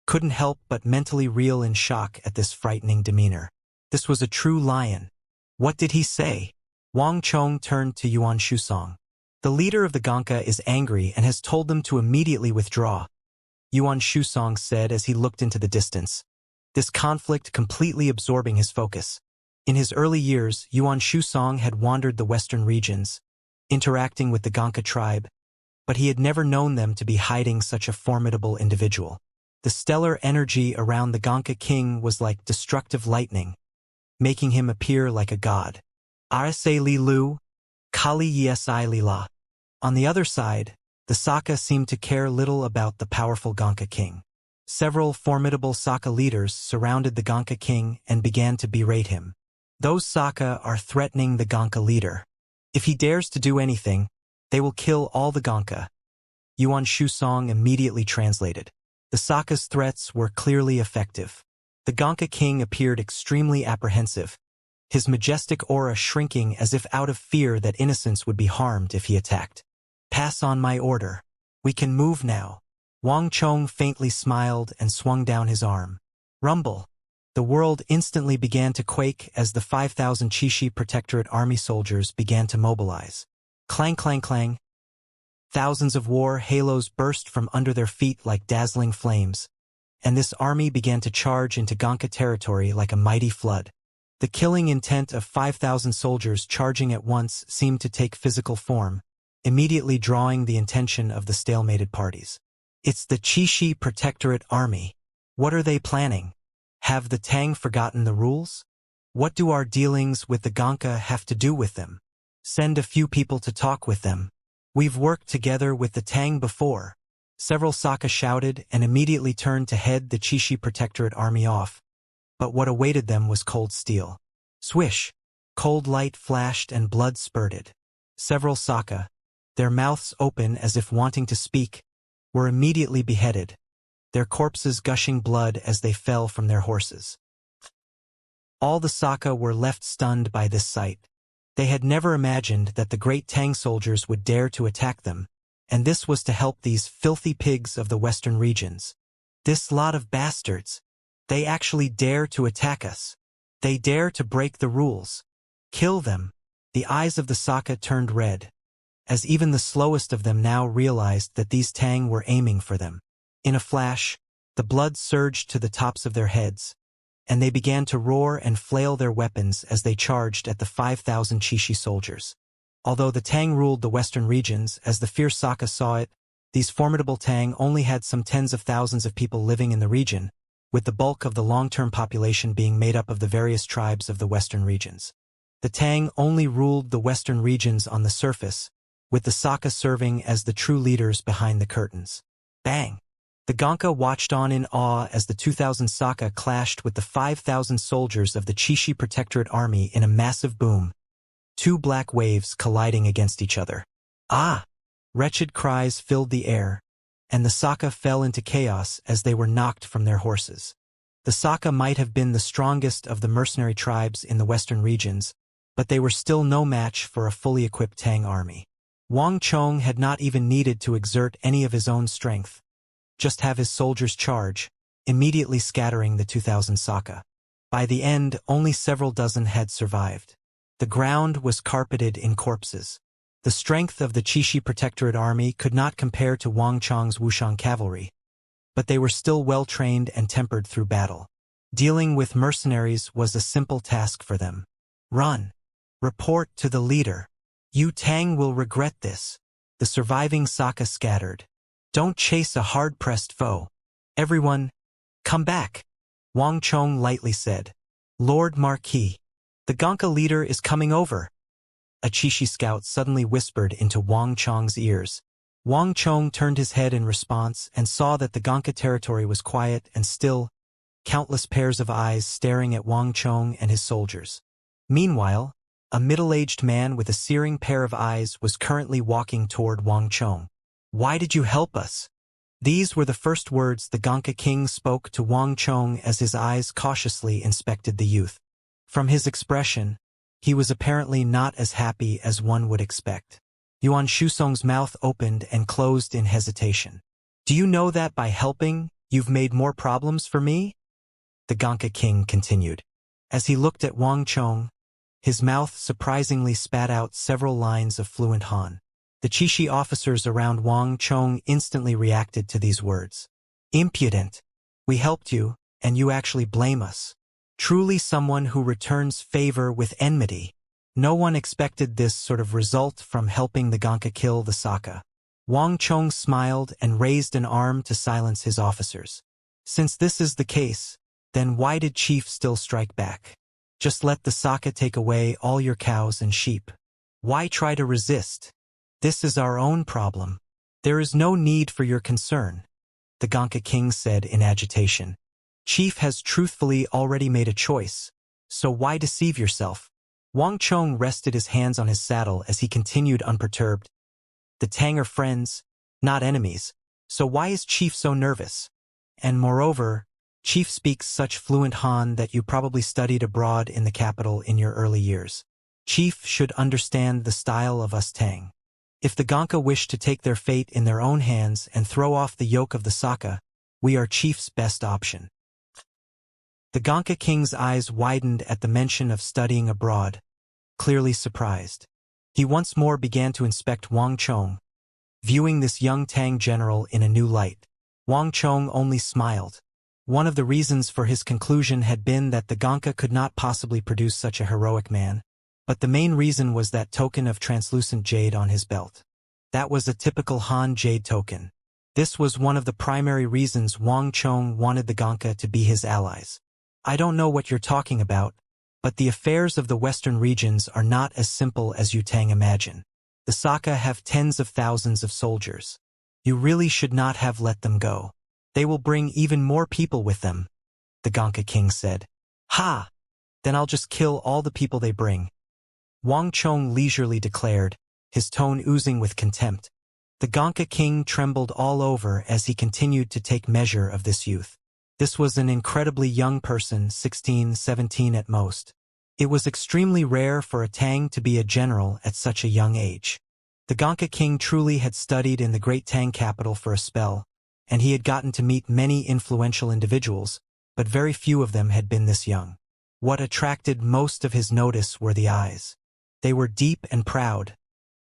couldn't help but mentally reel in shock at this frightening demeanor. This was a true lion. What did he say? Wang Chong turned to Yuan Shusong. The leader of the Gonka is angry and has told them to immediately withdraw, Yuan Shusong said as he looked into the distance, this conflict completely absorbing his focus. In his early years, Yuan Shusong had wandered the western regions, interacting with the Gonka tribe, but he had never known them to be hiding such a formidable individual. The stellar energy around the Gonka King was like destructive lightning, making him appear like a god. Arase Li Lu, Kali Yesi Lila. On the other side, the Saka seemed to care little about the powerful Gonka King. Several formidable Saka leaders surrounded the Gonka King and began to berate him. Those Saka are threatening the Gonka leader. If he dares to do anything, they will kill all the Gonka. Yuan Shusong immediately translated. The Saka's threats were clearly effective. The Gonka King appeared extremely apprehensive, his majestic aura shrinking as if out of fear that innocents would be harmed if he attacked. Pass on my order. We can move now. Wang Chong faintly smiled and swung down his arm. Rumble. The world instantly began to quake as the 5,000 Chishi Protectorate army soldiers began to mobilize. Clang, clang, clang. Thousands of war halos burst from under their feet like dazzling flames, and this army began to charge into Gonka territory like a mighty flood. The killing intent of 5,000 soldiers charging at once seemed to take physical form, immediately drawing the attention of the stalemated parties. It's the Chishi Protectorate army. What are they planning? Have the Tang forgotten the rules? What do our dealings with the Gonka have to do with them? Send a few people to talk with them. We've worked together with the Tang before. Several Saka shouted and immediately turned to head the Chishi Protectorate army off. But what awaited them was cold steel. Swish! Cold light flashed and blood spurted. Several Saka, their mouths open as if wanting to speak, were immediately beheaded, their corpses gushing blood as they fell from their horses. All the Saka were left stunned by this sight. They had never imagined that the great Tang soldiers would dare to attack them, and this was to help these filthy pigs of the western regions. This lot of bastards. They actually dare to attack us. They dare to break the rules. Kill them. The eyes of the Saka turned red, as even the slowest of them now realized that these Tang were aiming for them. In a flash, the blood surged to the tops of their heads, and they began to roar and flail their weapons as they charged at the 5,000 Chishi soldiers. Although the Tang ruled the western regions, as the fierce Saka saw it, these formidable Tang only had some tens of thousands of people living in the region, with the bulk of the long-term population being made up of the various tribes of the western regions. The Tang only ruled the western regions on the surface, with the Saka serving as the true leaders behind the curtains. Bang! The Gonka watched on in awe as the 2,000 Saka clashed with the 5,000 soldiers of the Chishi Protectorate army in a massive boom, two black waves colliding against each other. Ah! Wretched cries filled the air, and the Saka fell into chaos as they were knocked from their horses. The Saka might have been the strongest of the mercenary tribes in the western regions, but they were still no match for a fully equipped Tang army. Wang Chong had not even needed to exert any of his own strength, just have his soldiers charge, immediately scattering the 2,000 Saka. By the end, only several dozen had survived. The ground was carpeted in corpses. The strength of the Chishi Protectorate army could not compare to Wang Chong's Wuxian cavalry, but they were still well-trained and tempered through battle. Dealing with mercenaries was a simple task for them. Run! Report to the leader. You Tang will regret this. The surviving Saka scattered. Don't chase a hard-pressed foe. Everyone, come back, Wang Chong lightly said. Lord Marquis, the Gonka leader is coming over. A Chishi scout suddenly whispered into Wang Chong's ears. Wang Chong turned his head in response and saw that the Gonka territory was quiet and still, countless pairs of eyes staring at Wang Chong and his soldiers. Meanwhile, a middle-aged man with a searing pair of eyes was currently walking toward Wang Chong. "Why did you help us?" These were the first words the Gonka king spoke to Wang Chong as his eyes cautiously inspected the youth. From his expression, he was apparently not as happy as one would expect. Yuan Shusong's mouth opened and closed in hesitation. "Do you know that by helping, you've made more problems for me?" The Gonka king continued. As he looked at Wang Chong, his mouth surprisingly spat out several lines of fluent Han. The Qixi officers around Wang Chong instantly reacted to these words. "Impudent! We helped you, and you actually blame us. Truly someone who returns favor with enmity." No one expected this sort of result from helping the Gonka kill the Saka. Wang Chong smiled and raised an arm to silence his officers. "Since this is the case, then why did Chief still strike back? Just let the Saka take away all your cows and sheep. Why try to resist? This is our own problem. There is no need for your concern," the Gonka king said in agitation. "Chief has truthfully already made a choice, so why deceive yourself?" Wang Chong rested his hands on his saddle as he continued unperturbed. "The Tang are friends, not enemies, so why is Chief so nervous? And moreover, Chief speaks such fluent Han that you probably studied abroad in the capital in your early years. Chief should understand the style of us Tang. If the Gonka wish to take their fate in their own hands and throw off the yoke of the Saka, we are Chief's best option." The Gonka king's eyes widened at the mention of studying abroad, clearly surprised. He once more began to inspect Wang Chong, viewing this young Tang general in a new light. Wang Chong only smiled. One of the reasons for his conclusion had been that the Gonka could not possibly produce such a heroic man, but the main reason was that token of translucent jade on his belt. That was a typical Han jade token. This was one of the primary reasons Wang Chong wanted the Gonka to be his allies. "I don't know what you're talking about, but the affairs of the western regions are not as simple as you Tang imagine. The Saka have tens of thousands of soldiers. You really should not have let them go. They will bring even more people with them," the Gonka king said. "Ha! Then I'll just kill all the people they bring," Wang Chong leisurely declared, his tone oozing with contempt. The Gonka king trembled all over as he continued to take measure of this youth. This was an incredibly young person, 16, 17 at most. It was extremely rare for a Tang to be a general at such a young age. The Gonka king truly had studied in the great Tang capital for a spell, and he had gotten to meet many influential individuals, but very few of them had been this young. What attracted most of his notice were the eyes. They were deep and proud,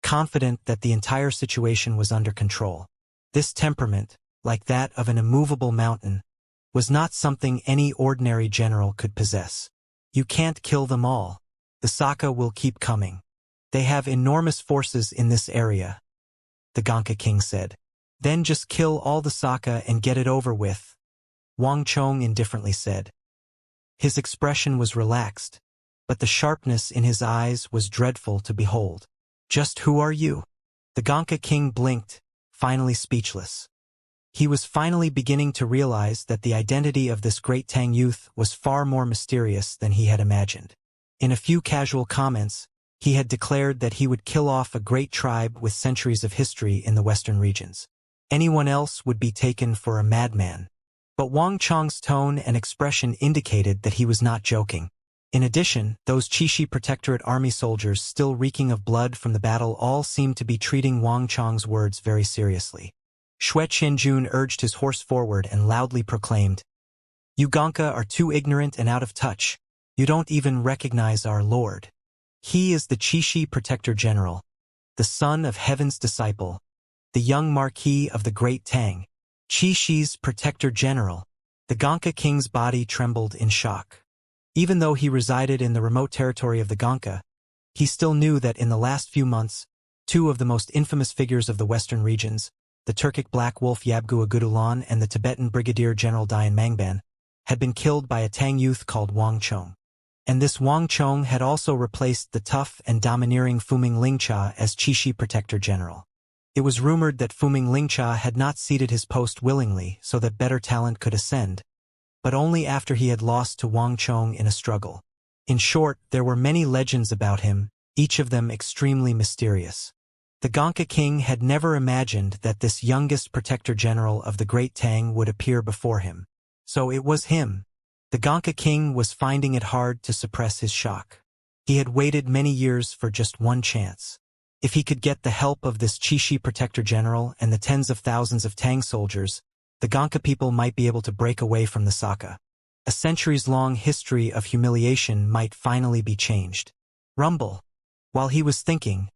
confident that the entire situation was under control. This temperament, like that of an immovable mountain, was not something any ordinary general could possess. "You can't kill them all. The Saka will keep coming. They have enormous forces in this area," the Gonka king said. "Then just kill all the Saka and get it over with," Wang Chong indifferently said. His expression was relaxed, but the sharpness in his eyes was dreadful to behold. "Just who are you?" The Gonka king blinked, finally speechless. He was finally beginning to realize that the identity of this great Tang youth was far more mysterious than he had imagined. In a few casual comments, he had declared that he would kill off a great tribe with centuries of history in the western regions. Anyone else would be taken for a madman. But Wang Chong's tone and expression indicated that he was not joking. In addition, those Qixi Protectorate army soldiers still reeking of blood from the battle all seemed to be treating Wang Chong's words very seriously. Xue Qianjun urged his horse forward and loudly proclaimed, "You Gonka are too ignorant and out of touch. You don't even recognize our lord. He is the Qixi Protector General, the son of Heaven's disciple, the young Marquis of the Great Tang, Qixi's Protector General." The Gonka king's body trembled in shock. Even though he resided in the remote territory of the Gonka, he still knew that in the last few months, two of the most infamous figures of the western regions, the Turkic Black Wolf Yabgu Agudulan and the Tibetan Brigadier General Dian Mangban, had been killed by a Tang youth called Wang Chong. And this Wang Chong had also replaced the tough and domineering Fuming Lingcha as Qixi Protector General. It was rumored that Fuming Lingcha had not ceded his post willingly so that better talent could ascend, but only after he had lost to Wang Chong in a struggle. In short, there were many legends about him, each of them extremely mysterious. The Gonka king had never imagined that this youngest protector general of the Great Tang would appear before him. So it was him. The Gonka king was finding it hard to suppress his shock. He had waited many years for just one chance. If he could get the help of this Qixi protector general and the tens of thousands of Tang soldiers, the Gonka people might be able to break away from the Saka. A centuries-long history of humiliation might finally be changed. Rumble. While he was thinking,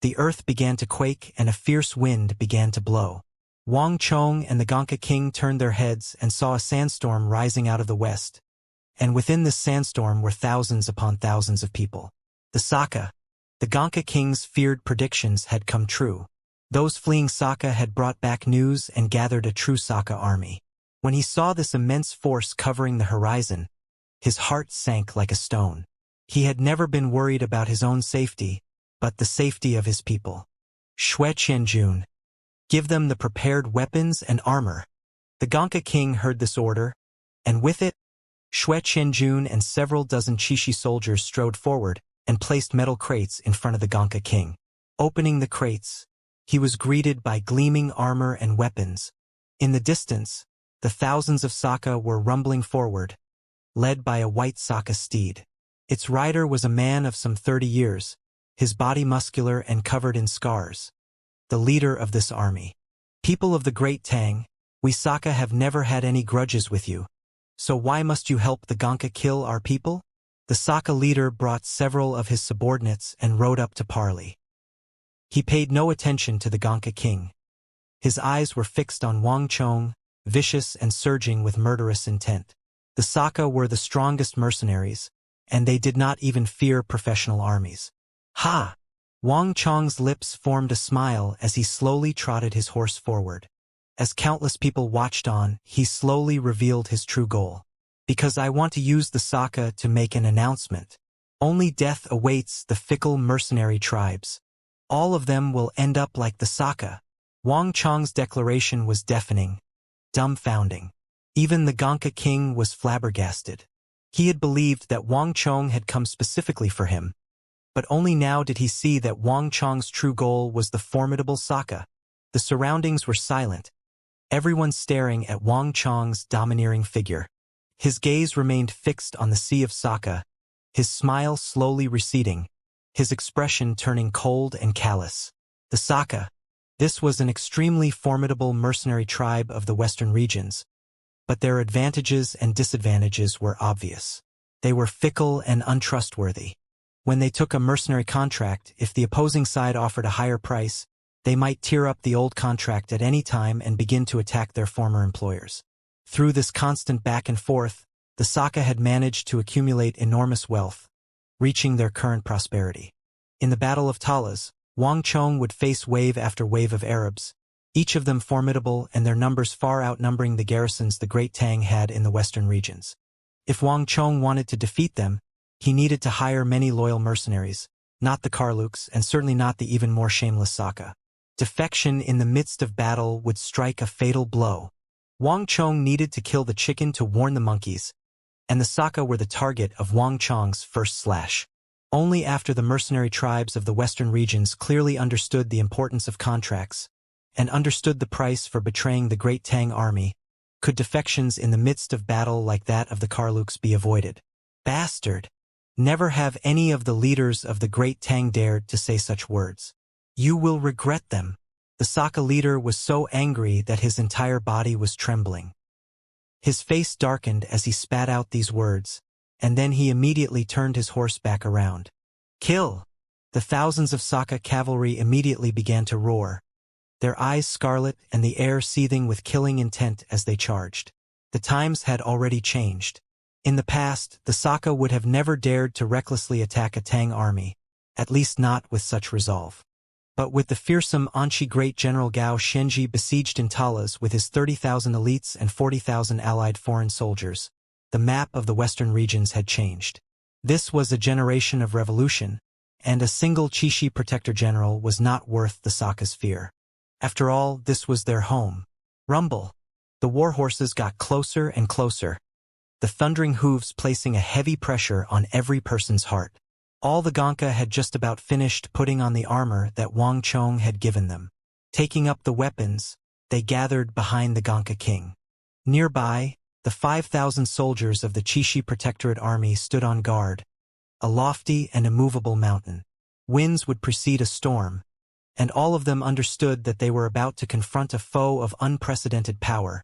the earth began to quake and a fierce wind began to blow. Wang Chong and the Gonka king turned their heads and saw a sandstorm rising out of the west. And within this sandstorm were thousands upon thousands of people. The Saka, the Gonka king's feared predictions had come true. Those fleeing Saka had brought back news and gathered a true Saka army. When he saw this immense force covering the horizon, his heart sank like a stone. He had never been worried about his own safety, but the safety of his people. Xue Qianjun. Give them the prepared weapons and armor. The Gonka king heard this order, and with it, Xue Qianjun and several dozen Qixi soldiers strode forward and placed metal crates in front of the Gonka king. Opening the crates, he was greeted by gleaming armor and weapons. In the distance, the thousands of Saka were rumbling forward, led by a white Saka steed. Its rider was a man of some 30 years, his body muscular and covered in scars. The leader of this army. People of the Great Tang, we Saka have never had any grudges with you. So why must you help the Gonka kill our people? The Saka leader brought several of his subordinates and rode up to parley. He paid no attention to the Gonka king. His eyes were fixed on Wang Chong, vicious and surging with murderous intent. The Saka were the strongest mercenaries, and they did not even fear professional armies. Ha! Wang Chong's lips formed a smile as he slowly trotted his horse forward. As countless people watched on, he slowly revealed his true goal. Because I want to use the Saka to make an announcement. Only death awaits the fickle mercenary tribes. All of them will end up like the Saka. Wang Chong's declaration was deafening, dumbfounding. Even the Gonka king was flabbergasted. He had believed that Wang Chong had come specifically for him. But only now did he see that Wang Chong's true goal was the formidable Saka. The surroundings were silent, everyone staring at Wang Chong's domineering figure. His gaze remained fixed on the sea of Saka, his smile slowly receding, his expression turning cold and callous. The Saka. This was an extremely formidable mercenary tribe of the western regions, but their advantages and disadvantages were obvious. They were fickle and untrustworthy. When they took a mercenary contract, if the opposing side offered a higher price, they might tear up the old contract at any time and begin to attack their former employers. Through this constant back and forth, the Saka had managed to accumulate enormous wealth, reaching their current prosperity. In the Battle of Talas, Wang Chong would face wave after wave of Arabs, each of them formidable and their numbers far outnumbering the garrisons the Great Tang had in the western regions. If Wang Chong wanted to defeat them, he needed to hire many loyal mercenaries, not the Karluks and certainly not the even more shameless Saka. Defection in the midst of battle would strike a fatal blow. Wang Chong needed to kill the chicken to warn the monkeys, and the Saka were the target of Wang Chong's first slash. Only after the mercenary tribes of the western regions clearly understood the importance of contracts and understood the price for betraying the Great Tang army, could defections in the midst of battle like that of the Karluks be avoided. Bastard! Never have any of the leaders of the Great Tang dared to say such words. You will regret them. The Saka leader was so angry that his entire body was trembling. His face darkened as he spat out these words, and then he immediately turned his horse back around. Kill! The thousands of Saka cavalry immediately began to roar, their eyes scarlet and the air seething with killing intent as they charged. The times had already changed. In the past, the Saka would have never dared to recklessly attack a Tang army, at least not with such resolve. But with the fearsome Anqi Great General Gao Shenji besieged in Talas with his 30,000 elites and 40,000 allied foreign soldiers, the map of the western regions had changed. This was a generation of revolution, and a single Qixi protector general was not worth the Saka's fear. After all, this was their home. Rumble. The war horses got closer and closer, the thundering hooves placing a heavy pressure on every person's heart. All the Gonka had just about finished putting on the armor that Wang Chong had given them. Taking up the weapons, they gathered behind the Gonka king. Nearby, the 5,000 soldiers of the Qixi Protectorate Army stood on guard, a lofty and immovable mountain. Winds would precede a storm, and all of them understood that they were about to confront a foe of unprecedented power,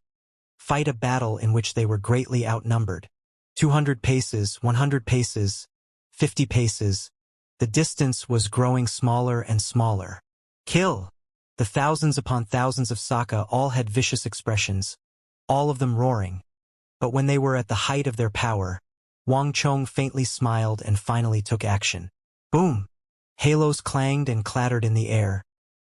fight a battle in which they were greatly outnumbered. 200 paces, 100 paces, 50 paces, the distance was growing smaller and smaller. Kill! The thousands upon thousands of Saka all had vicious expressions, all of them roaring. But when they were at the height of their power, Wang Chong faintly smiled and finally took action. Boom! Halos clanged and clattered in the air,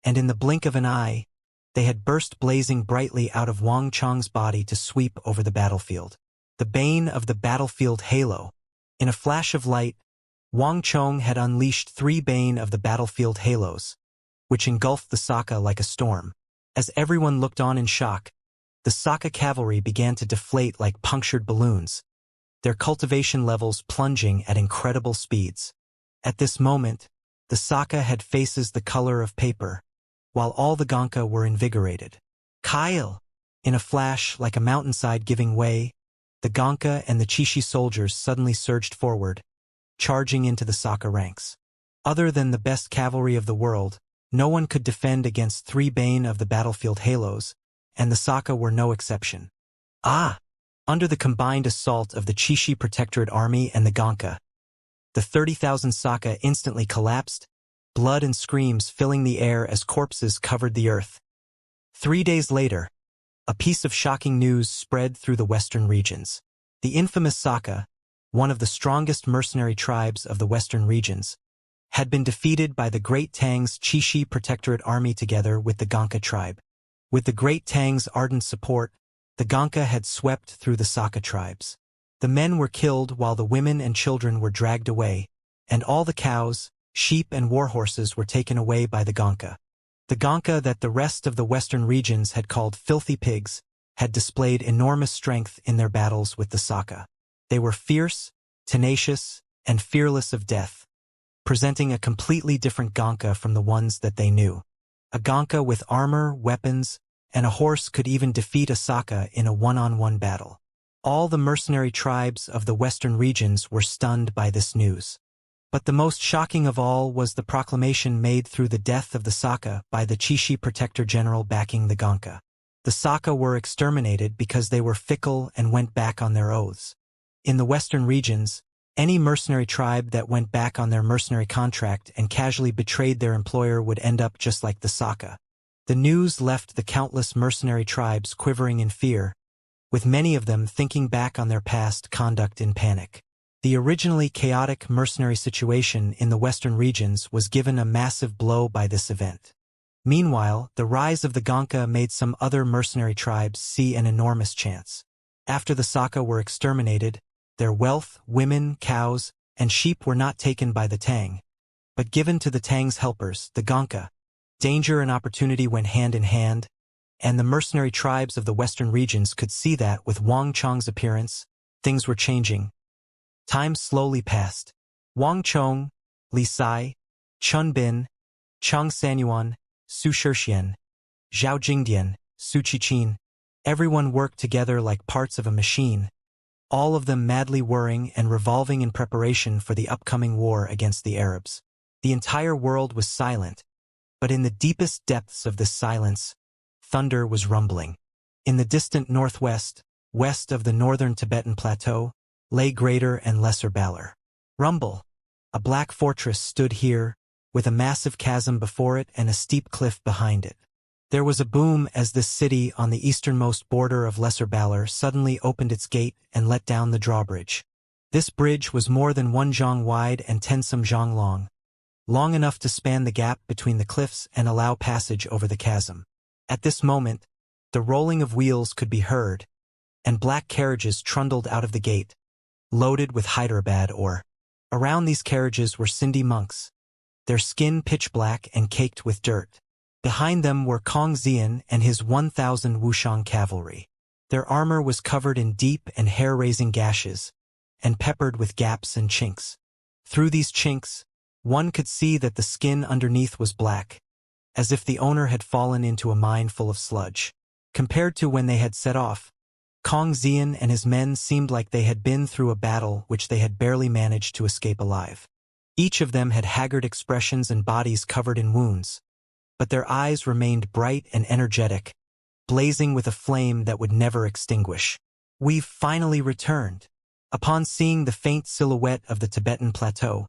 and in the blink of an eye, they had burst blazing brightly out of Wang Chong's body to sweep over the battlefield. The bane of the battlefield halo. In a flash of light, Wang Chong had unleashed 3 bane of the battlefield halos, which engulfed the Saka like a storm. As everyone looked on in shock, the Saka cavalry began to deflate like punctured balloons, their cultivation levels plunging at incredible speeds. At this moment, the Saka had faces the color of paper, while all the Gonka were invigorated. Kyle! In a flash, like a mountainside giving way, the Gonka and the Qixi soldiers suddenly surged forward, charging into the Saka ranks. Other than the best cavalry of the world, no one could defend against 3 bane of the battlefield halos, and the Saka were no exception. Under the combined assault of the Qixi Protectorate Army and the Gonka, the 30,000 Saka instantly collapsed, blood and screams filling the air as corpses covered the earth. 3 days later, a piece of shocking news spread through the western regions. The infamous Saka, one of the strongest mercenary tribes of the western regions, had been defeated by the Great Tang's Qixi Protectorate Army together with the Gonka tribe. With the Great Tang's ardent support, the Gonka had swept through the Saka tribes. The men were killed while the women and children were dragged away, and all the cows, sheep and war horses were taken away by the Gonka. The Gonka that the rest of the western regions had called filthy pigs had displayed enormous strength in their battles with the Saka. They were fierce, tenacious, and fearless of death, presenting a completely different Gonka from the ones that they knew. A Gonka with armor, weapons, and a horse could even defeat a Saka in a one-on-one battle. All the mercenary tribes of the western regions were stunned by this news. But the most shocking of all was the proclamation made through the death of the Saka by the Qixi Protector General backing the Gonka. The Saka were exterminated because they were fickle and went back on their oaths. In the western regions, any mercenary tribe that went back on their mercenary contract and casually betrayed their employer would end up just like the Saka. The news left the countless mercenary tribes quivering in fear, with many of them thinking back on their past conduct in panic. The originally chaotic mercenary situation in the western regions was given a massive blow by this event. Meanwhile, the rise of the Gonka made some other mercenary tribes see an enormous chance. After the Saka were exterminated, their wealth, women, cows, and sheep were not taken by the Tang, but given to the Tang's helpers, the Gonka. Danger and opportunity went hand in hand, and the mercenary tribes of the western regions could see that with Wang Chong's appearance, things were changing. Time slowly passed. Wang Chong, Li Sai, Chun Bin, Chang Sanyuan, Su Shixian, Zhao Jingdian, Su Qiqin, everyone worked together like parts of a machine, all of them madly whirring and revolving in preparation for the upcoming war against the Arabs. The entire world was silent, but in the deepest depths of this silence, thunder was rumbling. In the distant northwest, west of the northern Tibetan plateau, lay Greater and Lesser Balor. Rumble! A black fortress stood here, with a massive chasm before it and a steep cliff behind it. There was a boom as this city on the easternmost border of Lesser Balor suddenly opened its gate and let down the drawbridge. This bridge was more than 1 zhang wide and 10 some zhang long enough to span the gap between the cliffs and allow passage over the chasm. At this moment, the rolling of wheels could be heard, and black carriages trundled out of the gate, loaded with Hyderabad ore. Around these carriages were Sindhi monks, their skin pitch black and caked with dirt. Behind them were Kong Xian and his 1,000 Wuxiang cavalry. Their armor was covered in deep and hair-raising gashes, and peppered with gaps and chinks. Through these chinks, one could see that the skin underneath was black, as if the owner had fallen into a mine full of sludge. Compared to when they had set off, Kong Xian and his men seemed like they had been through a battle which they had barely managed to escape alive. Each of them had haggard expressions and bodies covered in wounds, but their eyes remained bright and energetic, blazing with a flame that would never extinguish. "We've finally returned." Upon seeing the faint silhouette of the Tibetan plateau,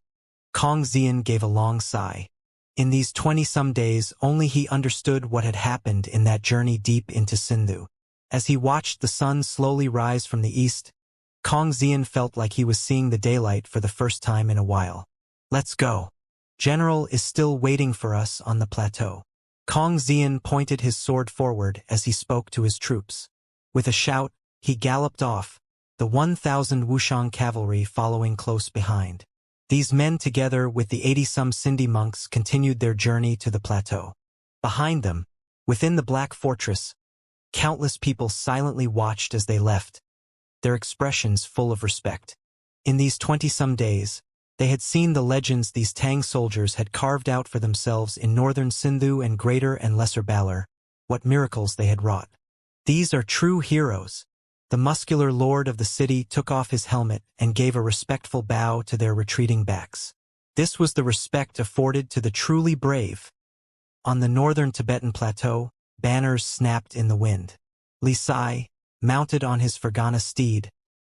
Kong Xian gave a long sigh. In these 20-some days only he understood what had happened in that journey deep into Sindhu. As he watched the sun slowly rise from the east, Kong Xian felt like he was seeing the daylight for the first time in a while. "Let's go. General is still waiting for us on the plateau." Kong Xian pointed his sword forward as he spoke to his troops. With a shout, he galloped off, the 1,000 Wuxiang cavalry following close behind. These men together with the 80-some Sindhi monks continued their journey to the plateau. Behind them, within the Black Fortress, countless people silently watched as they left, their expressions full of respect. In these 20-some days, they had seen the legends these Tang soldiers had carved out for themselves in northern Sindhu and Greater and Lesser Balor, what miracles they had wrought. These are true heroes. The muscular lord of the city took off his helmet and gave a respectful bow to their retreating backs. This was the respect afforded to the truly brave. On the northern Tibetan plateau, banners snapped in the wind. Li Sai, mounted on his Fergana steed,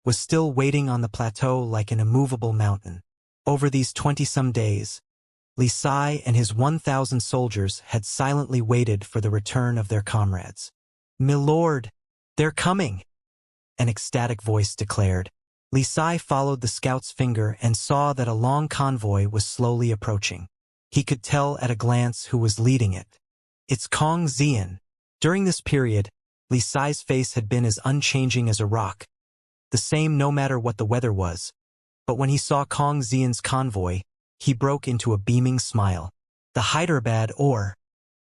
was still waiting on the plateau like an immovable mountain. Over these 20-some days, Li Sai and his 1,000 soldiers had silently waited for the return of their comrades. "Milord, they're coming!" an ecstatic voice declared. Li Sai followed the scout's finger and saw that a long convoy was slowly approaching. He could tell at a glance who was leading it. "It's Kong Xian." During this period, Li Sai's face had been as unchanging as a rock, the same no matter what the weather was. But when he saw Kong Xian's convoy, he broke into a beaming smile. The Hyderabad or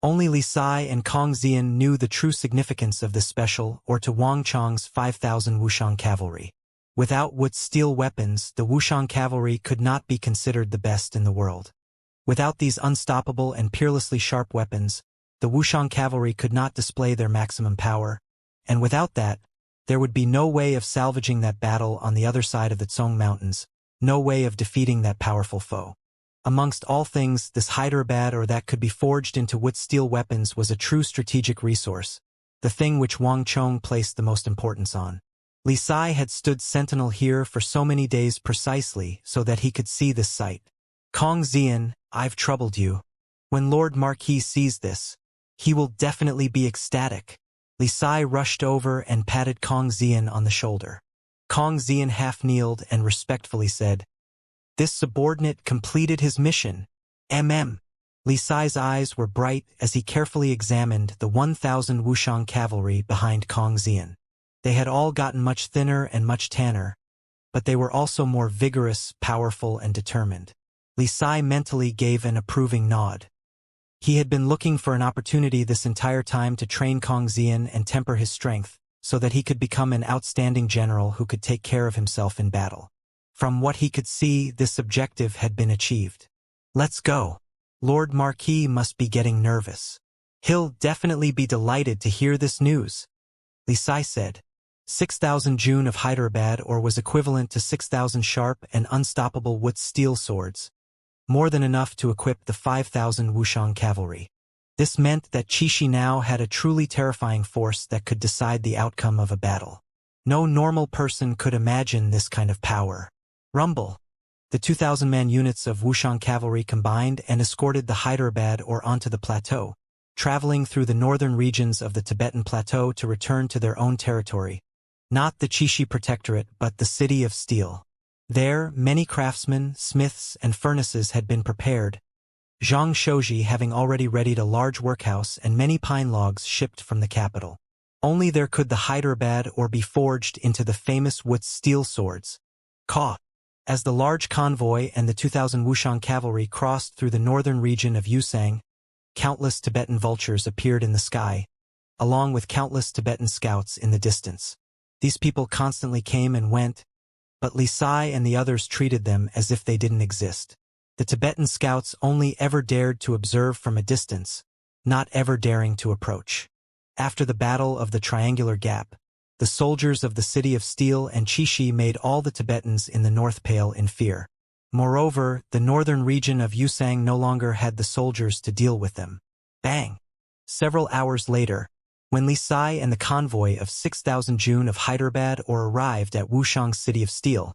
only Li Sai and Kong Xian knew the true significance of this special or to Wang Chong's 5,000 Wuxiang cavalry. Without Wu's steel weapons, the Wuxiang cavalry could not be considered the best in the world. Without these unstoppable and peerlessly sharp weapons, the Wuxiang cavalry could not display their maximum power, and without that, there would be no way of salvaging that battle on the other side of the Tsong Mountains, no way of defeating that powerful foe. Amongst all things, this Hyderabad or that could be forged into Wu's steel weapons was a true strategic resource, the thing which Wang Chong placed the most importance on. Li Sai had stood sentinel here for so many days precisely so that he could see this sight. "Kong Xian, I've troubled you. When Lord Marquis sees this, he will definitely be ecstatic." Li Sai rushed over and patted Kong Xian on the shoulder. Kong Xian half-kneeled and respectfully said, "This subordinate completed his mission. Li Sai's eyes were bright as he carefully examined the 1,000 Wuxiang cavalry behind Kong Xian. They had all gotten much thinner and much tanner, but they were also more vigorous, powerful, and determined. Li Sai mentally gave an approving nod. He had been looking for an opportunity this entire time to train Kong Xian and temper his strength, so that he could become an outstanding general who could take care of himself in battle. From what he could see, this objective had been achieved. "Let's go. Lord Marquis must be getting nervous. He'll definitely be delighted to hear this news," Li Sai said. 6,000 June of Hyderabad or was equivalent to 6,000 sharp and unstoppable Wu's steel swords, more than enough to equip the 5,000 Wuxiang cavalry. This meant that Qixi now had a truly terrifying force that could decide the outcome of a battle. No normal person could imagine this kind of power. Rumble. The 2,000-man units of Wuxiang cavalry combined and escorted the Hyderabad or onto the plateau, traveling through the northern regions of the Tibetan plateau to return to their own territory. Not the Qixi Protectorate, but the City of Steel. There, many craftsmen, smiths, and furnaces had been prepared, Zhang Shouji having already readied a large workhouse and many pine logs shipped from the capital. Only there could the Hyderabad or be forged into the famous Wu's steel swords. Ka. As the large convoy and the 2,000 Wuxiang cavalry crossed through the northern region of Yusang, countless Tibetan vultures appeared in the sky, along with countless Tibetan scouts in the distance. These people constantly came and went, but Li Sai and the others treated them as if they didn't exist. The Tibetan scouts only ever dared to observe from a distance, not ever daring to approach. After the Battle of the Triangular Gap, the soldiers of the City of Steel and Qixi made all the Tibetans in the north pale in fear. Moreover, the northern region of Yusang no longer had the soldiers to deal with them. Bang! Several hours later, when Li Sai and the convoy of 6,000 Jun of Hyderabad arrived at Wuxiang's City of Steel,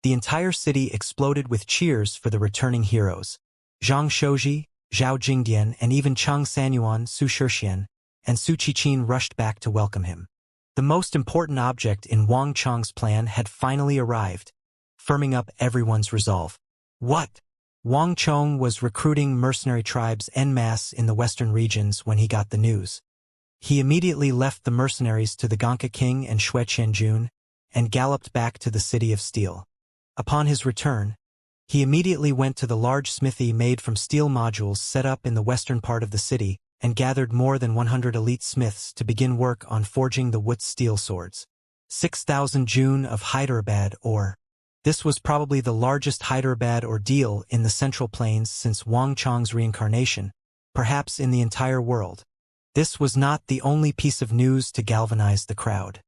the entire city exploded with cheers for the returning heroes. Zhang Shouji, Zhao Jingdian, and even Cheng Sanyuan, Su Shixian, and Su Qiqin rushed back to welcome him. The most important object in Wang Chong's plan had finally arrived, firming up everyone's resolve. What? Wang Chong was recruiting mercenary tribes en masse in the western regions when he got the news. He immediately left the mercenaries to the Gonka King and Xue Qianjun and galloped back to the City of Steel. Upon his return, he immediately went to the large smithy made from steel modules set up in the western part of the city and gathered more than 100 elite smiths to begin work on forging the Wutz steel swords. 6,000 Jun of Hyderabad ore. This was probably the largest Hyderabad ordeal in the Central Plains since Wang Chong's reincarnation, perhaps in the entire world. This was not the only piece of news to galvanize the crowd.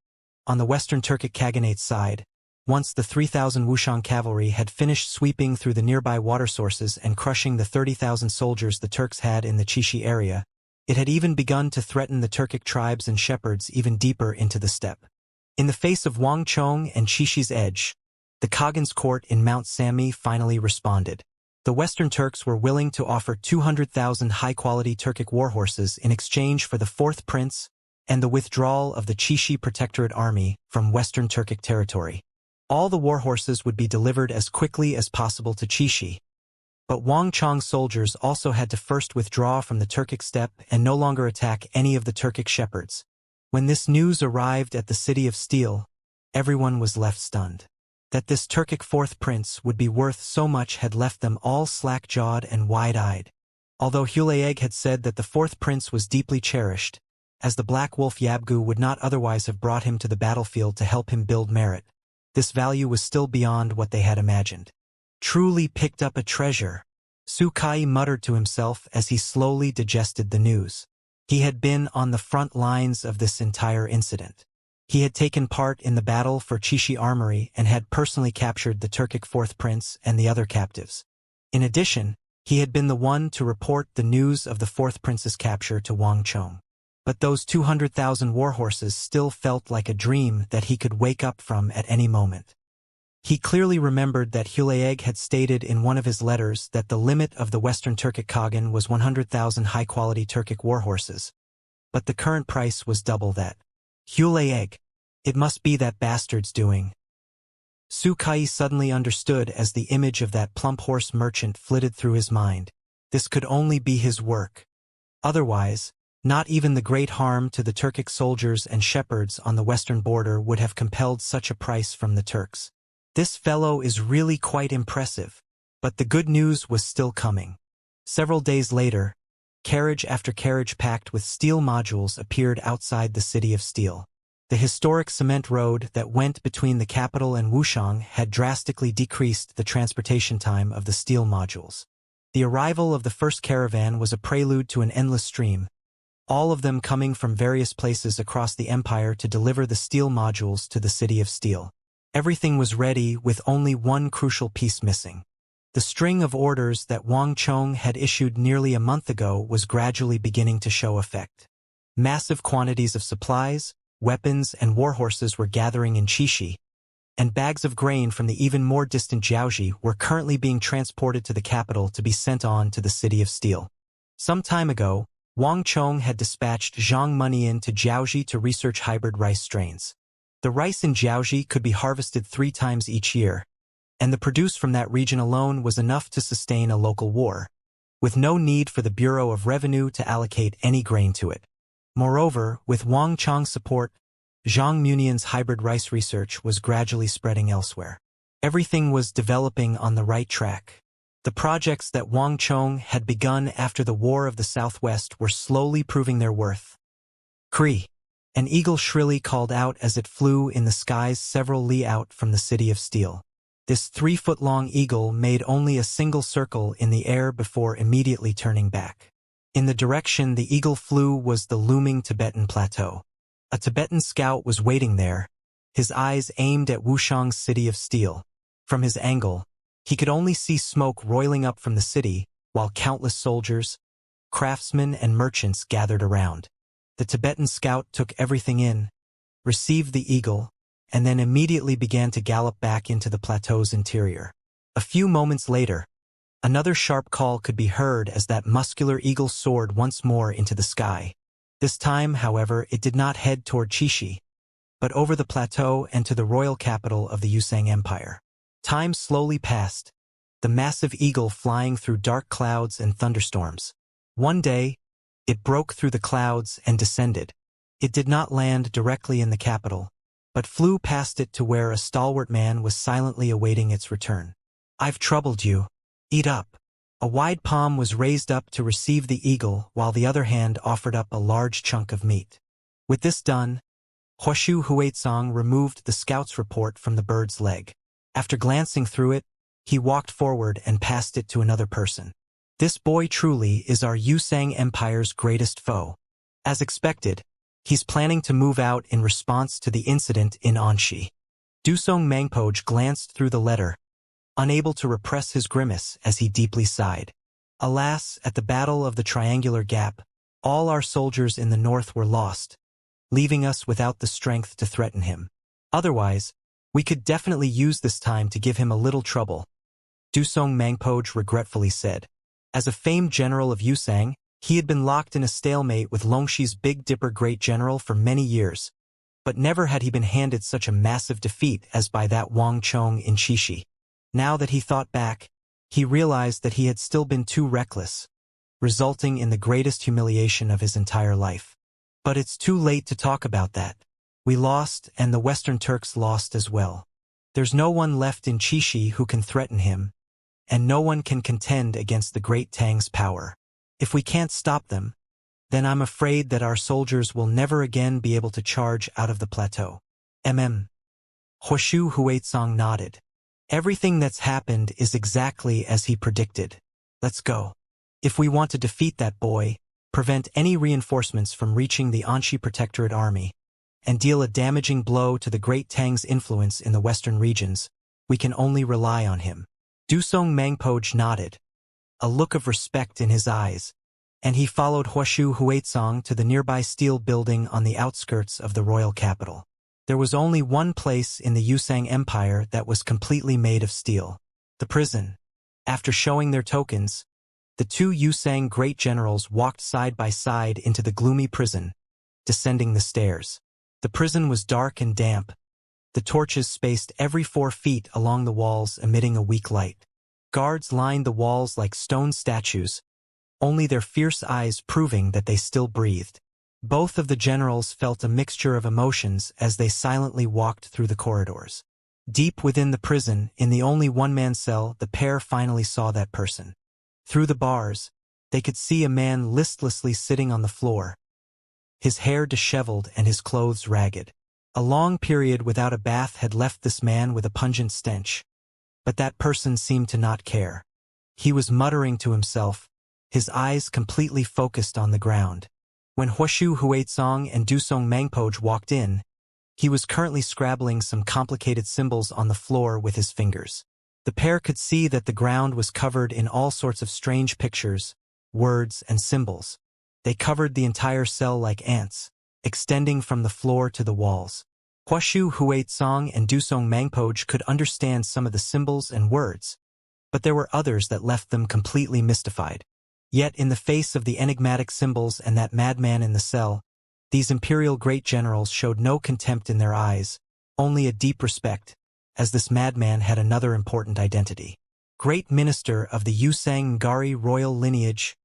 On the Western Turkic Khaganate's side, once the 3,000 Wuxiang cavalry had finished sweeping through the nearby water sources and crushing the 30,000 soldiers the Turks had in the Qixi area, it had even begun to threaten the Turkic tribes and shepherds even deeper into the steppe. In the face of Wang Chong and Qixi's edge, the Khagan's court in Mount Sami finally responded. The Western Turks were willing to offer 200,000 high-quality Turkic warhorses in exchange for the fourth prince and the withdrawal of the Qixi Protectorate Army from Western Turkic territory. All the warhorses would be delivered as quickly as possible to Qixi. But Wang Chong's soldiers also had to first withdraw from the Turkic steppe and no longer attack any of the Turkic shepherds. When this news arrived at the City of Steel, everyone was left stunned. That this Turkic fourth prince would be worth so much had left them all slack-jawed and wide-eyed. Although Hulayeg had said that the fourth prince was deeply cherished, as the Black Wolf Yabgu would not otherwise have brought him to the battlefield to help him build merit, this value was still beyond what they had imagined. Truly picked up a treasure, Su Kai muttered to himself as he slowly digested the news. He had been on the front lines of this entire incident. He had taken part in the battle for Qixi Armory and had personally captured the Turkic fourth prince and the other captives. In addition, he had been the one to report the news of the fourth prince's capture to Wang Chong. But those 200,000 warhorses still felt like a dream that he could wake up from at any moment. He clearly remembered that Hulayeg had stated in one of his letters that the limit of the Western Turkic Khagan was 100,000 high-quality Turkic warhorses. But the current price was double that. Hulayeg. It must be that bastard's doing. Su Kai suddenly understood as the image of that plump horse merchant flitted through his mind. This could only be his work. Otherwise, not even the great harm to the Turkic soldiers and shepherds on the western border would have compelled such a price from the Turks. This fellow is really quite impressive. But the good news was still coming. Several days later, carriage after carriage packed with steel modules appeared outside the City of Steel. The historic cement road that went between the capital and Wuxiang had drastically decreased the transportation time of the steel modules. The arrival of the first caravan was a prelude to an endless stream, all of them coming from various places across the empire to deliver the steel modules to the City of Steel. Everything was ready with only one crucial piece missing. The string of orders that Wang Chong had issued nearly a month ago was gradually beginning to show effect. Massive quantities of supplies, weapons, and warhorses were gathering in Qixi, and bags of grain from the even more distant Jiaoji were currently being transported to the capital to be sent on to the City of Steel. Some time ago, Wang Chong had dispatched Zhang Monyin to Jiaoji to research hybrid rice strains. The rice in Jiaoji could be harvested 3 times each year, and the produce from that region alone was enough to sustain a local war, with no need for the Bureau of Revenue to allocate any grain to it. Moreover, with Wang Chong's support, Zhang Munyin's hybrid rice research was gradually spreading elsewhere. Everything was developing on the right track. The projects that Wang Chong had begun after the War of the Southwest were slowly proving their worth. Cree! An eagle shrilly called out as it flew in the skies several li out from the City of Steel. This 3-foot-long eagle made only a single circle in the air before immediately turning back. In the direction the eagle flew was the looming Tibetan plateau. A Tibetan scout was waiting there, his eyes aimed at Wuxiang's City of Steel. From his angle, he could only see smoke roiling up from the city, while countless soldiers, craftsmen and merchants gathered around. The Tibetan scout took everything in, received the eagle, and then immediately began to gallop back into the plateau's interior. A few moments later, another sharp call could be heard as that muscular eagle soared once more into the sky. This time, however, it did not head toward Qixi, but over the plateau and to the royal capital of the Yusang Empire. Time slowly passed, the massive eagle flying through dark clouds and thunderstorms. One day, it broke through the clouds and descended. It did not land directly in the capital, but flew past it to where a stalwart man was silently awaiting its return. "I've troubled you. Eat up." A wide palm was raised up to receive the eagle, while the other hand offered up a large chunk of meat. With this done, Huashu Huaizong removed the scout's report from the bird's leg. After glancing through it, he walked forward and passed it to another person. "This boy truly is our Yusang Empire's greatest foe. As expected, he's planning to move out in response to the incident in Anxi." Dusong Mangpoj glanced through the letter, unable to repress his grimace as he deeply sighed. Alas, at the Battle of the Triangular Gap, all our soldiers in the north were lost, leaving us without the strength to threaten him. Otherwise, we could definitely use this time to give him a little trouble, Dusong Mangpoj regretfully said. As a famed general of Yusang, he had been locked in a stalemate with Longshi's Big Dipper Great General for many years, but never had he been handed such a massive defeat as by that Wang Chong in Qixi. Now that he thought back, he realized that he had still been too reckless, resulting in the greatest humiliation of his entire life. But it's too late to talk about that. We lost, and the Western Turks lost as well. There's no one left in Qixi who can threaten him, and no one can contend against the Great Tang's power. If we can't stop them, then I'm afraid that our soldiers will never again be able to charge out of the plateau. Huashu Huaizong nodded. Everything that's happened is exactly as he predicted. Let's go. If we want to defeat that boy, prevent any reinforcements from reaching the Anxi Protectorate Army, and deal a damaging blow to the Great Tang's influence in the western regions, we can only rely on him. Dusong Mangpoj nodded, a look of respect in his eyes, and he followed Huashu Huaizong to the nearby steel building on the outskirts of the royal capital. There was only one place in the Yusang Empire that was completely made of steel: the prison. After showing their tokens, the two Yusang great generals walked side by side into the gloomy prison, descending the stairs. The prison was dark and damp, the torches spaced every 4 feet along the walls emitting a weak light. Guards lined the walls like stone statues, only their fierce eyes proving that they still breathed. Both of the generals felt a mixture of emotions as they silently walked through the corridors. Deep within the prison, in the only one-man cell, the pair finally saw that person. Through the bars, they could see a man listlessly sitting on the floor, his hair disheveled and his clothes ragged. A long period without a bath had left this man with a pungent stench, but that person seemed to not care. He was muttering to himself, his eyes completely focused on the ground. When Huashu Huaizong and Dusong Mangpoj walked in, he was currently scrabbling some complicated symbols on the floor with his fingers. The pair could see that the ground was covered in all sorts of strange pictures, words, and symbols. They covered the entire cell like ants, extending from the floor to the walls. Huashu Huaizong and Dusong Mangpoj could understand some of the symbols and words, but there were others that left them completely mystified. Yet in the face of the enigmatic symbols and that madman in the cell, these imperial great generals showed no contempt in their eyes, only a deep respect, as this madman had another important identity. Great Minister of the Yusang Ngari royal lineage,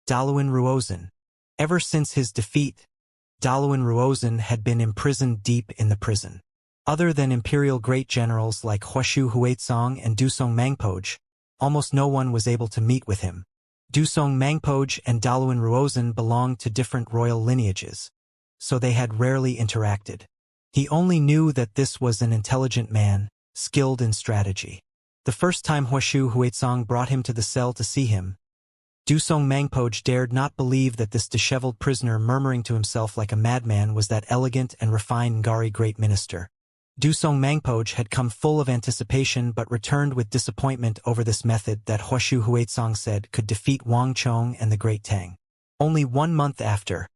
Daluan Ruozan. Ever since his defeat, Daluan Ruozan had been imprisoned deep in the prison. Other than imperial great generals like Huashu Huaizong and Dusong Mangpoj, almost no one was able to meet with him. Dusong Mangpoj and Daluan Ruozhen belonged to different royal lineages, so they had rarely interacted. He only knew that this was an intelligent man, skilled in strategy. The first time Huashu Huizong brought him to the cell to see him, Dusong Mangpoj dared not believe that this disheveled prisoner murmuring to himself like a madman was that elegant and refined Ngari great minister. Dusong Mangpoj had come full of anticipation but returned with disappointment over this method that Huashu Huizong said could defeat Wang Chong and the Great Tang. Only 1 month after,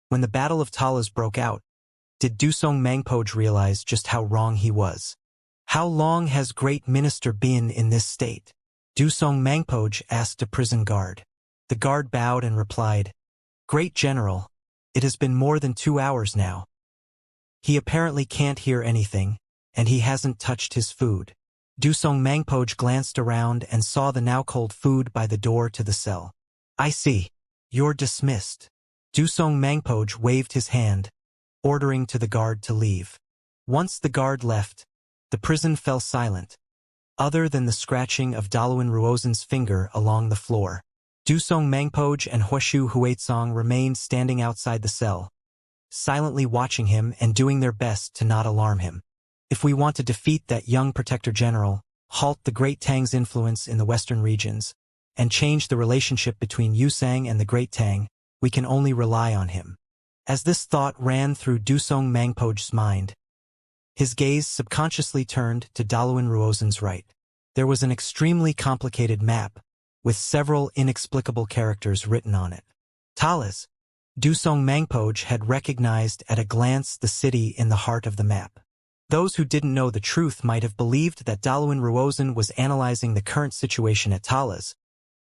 when the Battle of Talas broke out, did Dusong Mangpoj realize just how wrong he was. How long has Great Minister been in this state? Dusong Mangpoj asked a prison guard. The guard bowed and replied, Great General, it has been more than 2 hours now. He apparently can't hear anything, and he hasn't touched his food. Dusong Mangpoj glanced around and saw the now cold food by the door to the cell. I see. You're dismissed. Dusong Mangpoj waved his hand, ordering to the guard to leave. Once the guard left, the prison fell silent, other than the scratching of Daluan Ruozhen's finger along the floor. Dusong Mangpoj and Huashu Huizong remained standing outside the cell, silently watching him and doing their best to not alarm him. If we want to defeat that young protector general, halt the Great Tang's influence in the western regions, and change the relationship between Yusang and the Great Tang, we can only rely on him. As this thought ran through Dusong Mangpoj's mind, his gaze subconsciously turned to Daluan Ruozhen's right. There was an extremely complicated map, with several inexplicable characters written on it. Talas. Dusong Mangpoj had recognized at a glance the city in the heart of the map. Those who didn't know the truth might have believed that Daluan Ruozhen was analyzing the current situation at Talas,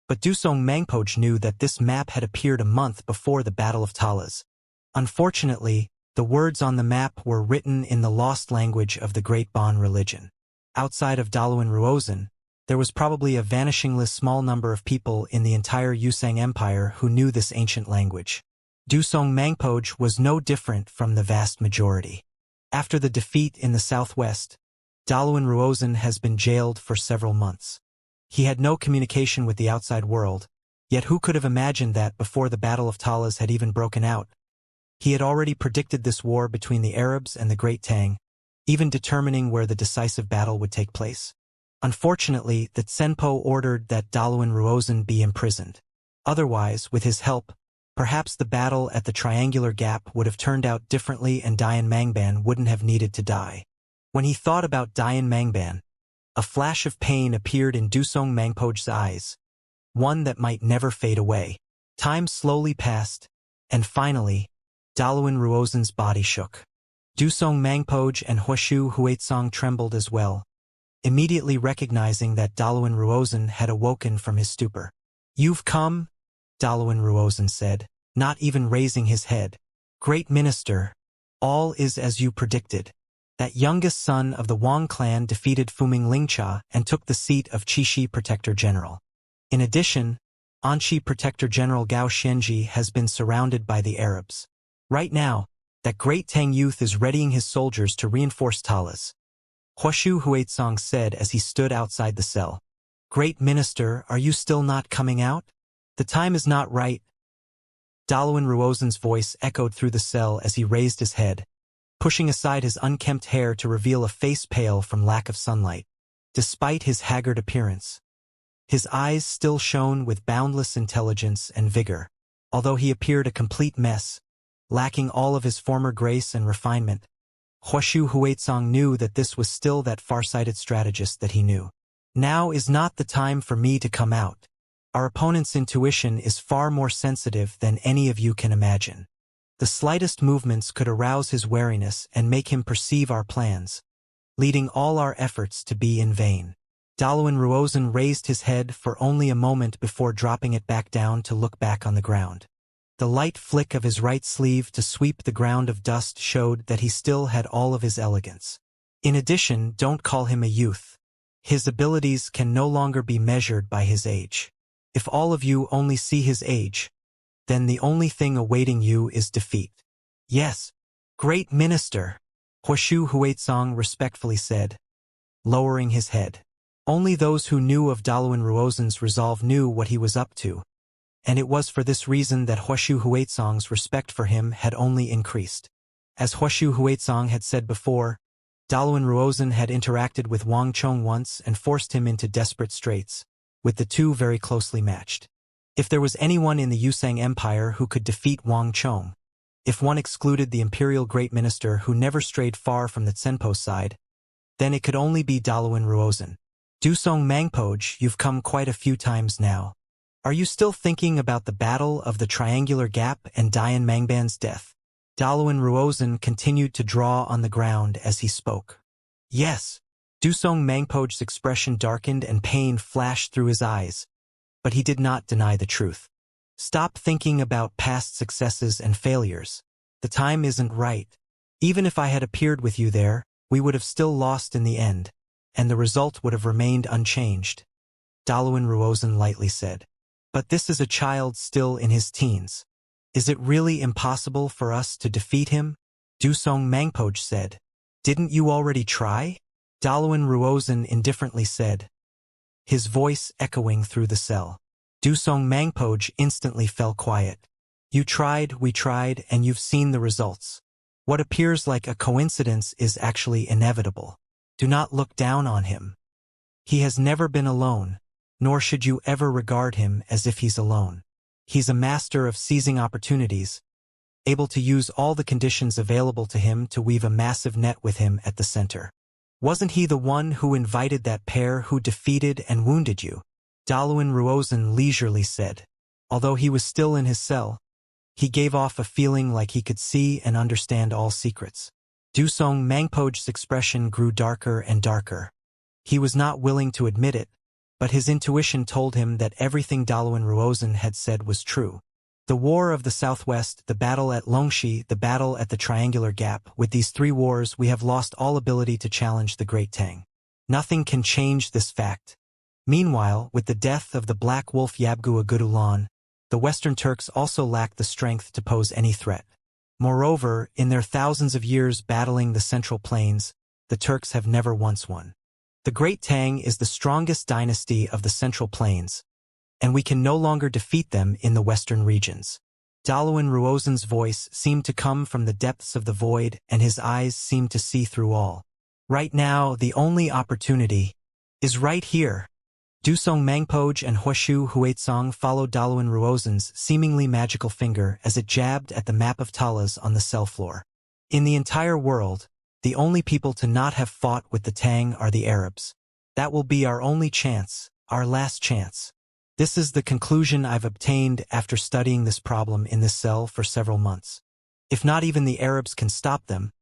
but Dusong Mangpoj knew that this map had appeared a month before the Battle of Talas. Unfortunately, the words on the map were written in the lost language of the Great Bon religion. Outside of Daluan Ruozhen, there was probably a vanishingly small number of people in the entire Yusang Empire who knew this ancient language. Dusong Mangpoj was no different from the vast majority. After the defeat in the southwest, Daluan Ruozhen has been jailed for several months. He had no communication with the outside world, yet who could have imagined that before the Battle of Talas had even broken out? He had already predicted this war between the Arabs and the Great Tang, even determining where the decisive battle would take place. Unfortunately, the Tsenpo ordered that Daluan Ruozhen be imprisoned. Otherwise, with his help, perhaps the battle at the Triangular Gap would have turned out differently and Dian Mangban wouldn't have needed to die. When he thought about Dian Mangban, a flash of pain appeared in Dusong Mangpoj's eyes, one that might never fade away. Time slowly passed, and finally, Daluan Ruozhen's body shook. Dusong Mangpoj and Huashu Huizong trembled as well, immediately recognizing that Daluan Ruozhen had awoken from his stupor. You've come? Daluan Ruozhen said, not even raising his head. Great Minister, all is as you predicted. That youngest son of the Wang clan defeated Fuming Lingcha and took the seat of Qixi Protector General. In addition, Anxi Protector General Gao Xianxia has been surrounded by the Arabs. Right now, that Great Tang youth is readying his soldiers to reinforce Talas. Huashu Huizong said as he stood outside the cell. Great Minister, are you still not coming out? The time is not right. Daluan Ruozhen's voice echoed through the cell as he raised his head, pushing aside his unkempt hair to reveal a face pale from lack of sunlight. Despite his haggard appearance, his eyes still shone with boundless intelligence and vigor, although he appeared a complete mess, lacking all of his former grace and refinement. Huashu Huizong knew that this was still that far-sighted strategist that he knew. Now is not the time for me to come out. Our opponent's intuition is far more sensitive than any of you can imagine. The slightest movements could arouse his wariness and make him perceive our plans, leading all our efforts to be in vain. Daluan Ruozhen raised his head for only a moment before dropping it back down to look back on the ground. The light flick of his right sleeve to sweep the ground of dust showed that he still had all of his elegance. In addition, don't call him a youth. His abilities can no longer be measured by his age. If all of you only see his age, then the only thing awaiting you is defeat. Yes, Great Minister, Huashu Huizong respectfully said, lowering his head. Only those who knew of Daluan Ruozen's resolve knew what he was up to, and it was for this reason that Huashu Huizong's respect for him had only increased. As Huashu Huizong had said before, Daluan Ruozen had interacted with Wang Chong once and forced him into desperate straits, with the two very closely matched. If there was anyone in the Yusang Empire who could defeat Wang Chong, if one excluded the imperial great minister who never strayed far from the Tsenpo side, then it could only be Daluan Ruozen. Dusong Mangpoj, you've come quite a few times now. Are you still thinking about the battle of the Triangular Gap and Dian Mangban's death? Daluan Ruozen continued to draw on the ground as he spoke. Yes. Dusong Mangpoj's expression darkened and pain flashed through his eyes, but he did not deny the truth. Stop thinking about past successes and failures. The time isn't right. Even if I had appeared with you there, we would have still lost in the end, and the result would have remained unchanged. Daluan Ruozen lightly said. But this is a child still in his teens. Is it really impossible for us to defeat him? Dusong Mangpoj said. Didn't you already try? Daluan Ruozen indifferently said, his voice echoing through the cell. Dusong Mangpoj instantly fell quiet. You tried, we tried, and you've seen the results. What appears like a coincidence is actually inevitable. Do not look down on him. He has never been alone, nor should you ever regard him as if he's alone. He's a master of seizing opportunities, able to use all the conditions available to him to weave a massive net with him at the center. Wasn't he the one who invited that pair who defeated and wounded you? Daluan Ruozen leisurely said. Although he was still in his cell, he gave off a feeling like he could see and understand all secrets. Dusong Mangpoj's expression grew darker and darker. He was not willing to admit it, but his intuition told him that everything Daluan Ruozen had said was true. The War of the Southwest, the battle at Longxi, the battle at the Triangular Gap, with these three wars we have lost all ability to challenge the Great Tang. Nothing can change this fact. Meanwhile, with the death of the Black Wolf Yabgu Agudulan, the Western Turks also lacked the strength to pose any threat. Moreover, in their thousands of years battling the Central Plains, the Turks have never once won. The Great Tang is the strongest dynasty of the Central Plains, and we can no longer defeat them in the western regions. Daluan Ruozen's voice seemed to come from the depths of the void, and his eyes seemed to see through all. Right now, the only opportunity is right here. Dusong Mangpoj and Huashu Huizong followed Daluan Ruozen's seemingly magical finger as it jabbed at the map of Talas on the cell floor. In the entire world, the only people to not have fought with the Tang are the Arabs. That will be our only chance, our last chance. This is the conclusion I've obtained after studying this problem in this cell for several months. If not even the Arabs can stop them,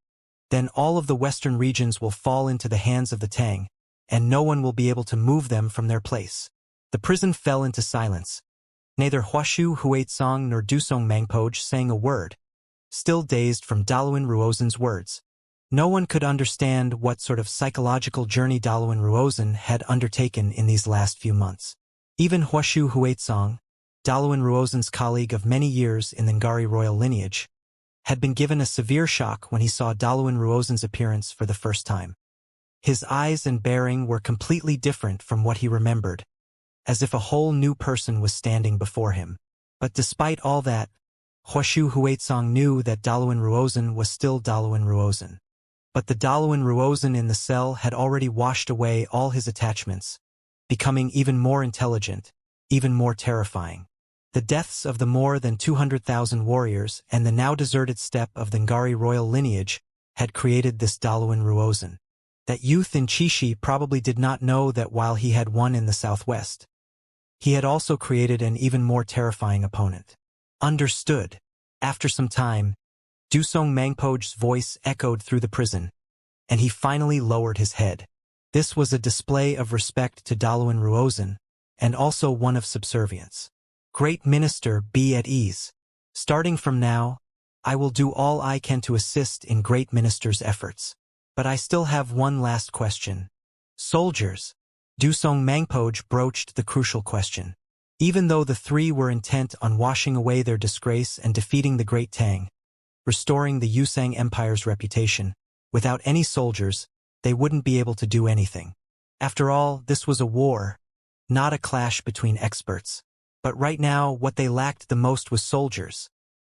then all of the western regions will fall into the hands of the Tang, and no one will be able to move them from their place. The prison fell into silence. Neither Huashu Huizong nor Dusong Mangpoj sang a word, still dazed from Daluan Ruozen's words. No one could understand what sort of psychological journey Daluan Ruozen had undertaken in these last few months. Even Huashu Huizong, Daluan Ruozen's colleague of many years in the Ngari royal lineage, had been given a severe shock when he saw Daluan Ruozen's appearance for the first time. His eyes and bearing were completely different from what he remembered, as if a whole new person was standing before him. But despite all that, Huashu Huizong knew that Daluan Ruozen was still Daluan Ruozen. But the Daluan Ruozen in the cell had already washed away all his attachments, becoming even more intelligent, even more terrifying. The deaths of the more than 200,000 warriors and the now deserted steppe of the Ngari royal lineage had created this Daluan Ruozen. That youth in Chishi probably did not know that while he had won in the southwest, he had also created an even more terrifying opponent. Understood. After some time, Dusong Mangpoj's voice echoed through the prison, and he finally lowered his head. This was a display of respect to Daluan Ruozen, and also one of subservience. Great Minister, be at ease. Starting from now, I will do all I can to assist in Great Minister's efforts. But I still have one last question. Soldiers. Dusong Mangpoj broached the crucial question. Even though the three were intent on washing away their disgrace and defeating the Great Tang, restoring the Yusang Empire's reputation, without any soldiers, they wouldn't be able to do anything. After all, this was a war, not a clash between experts. But right now, what they lacked the most was soldiers.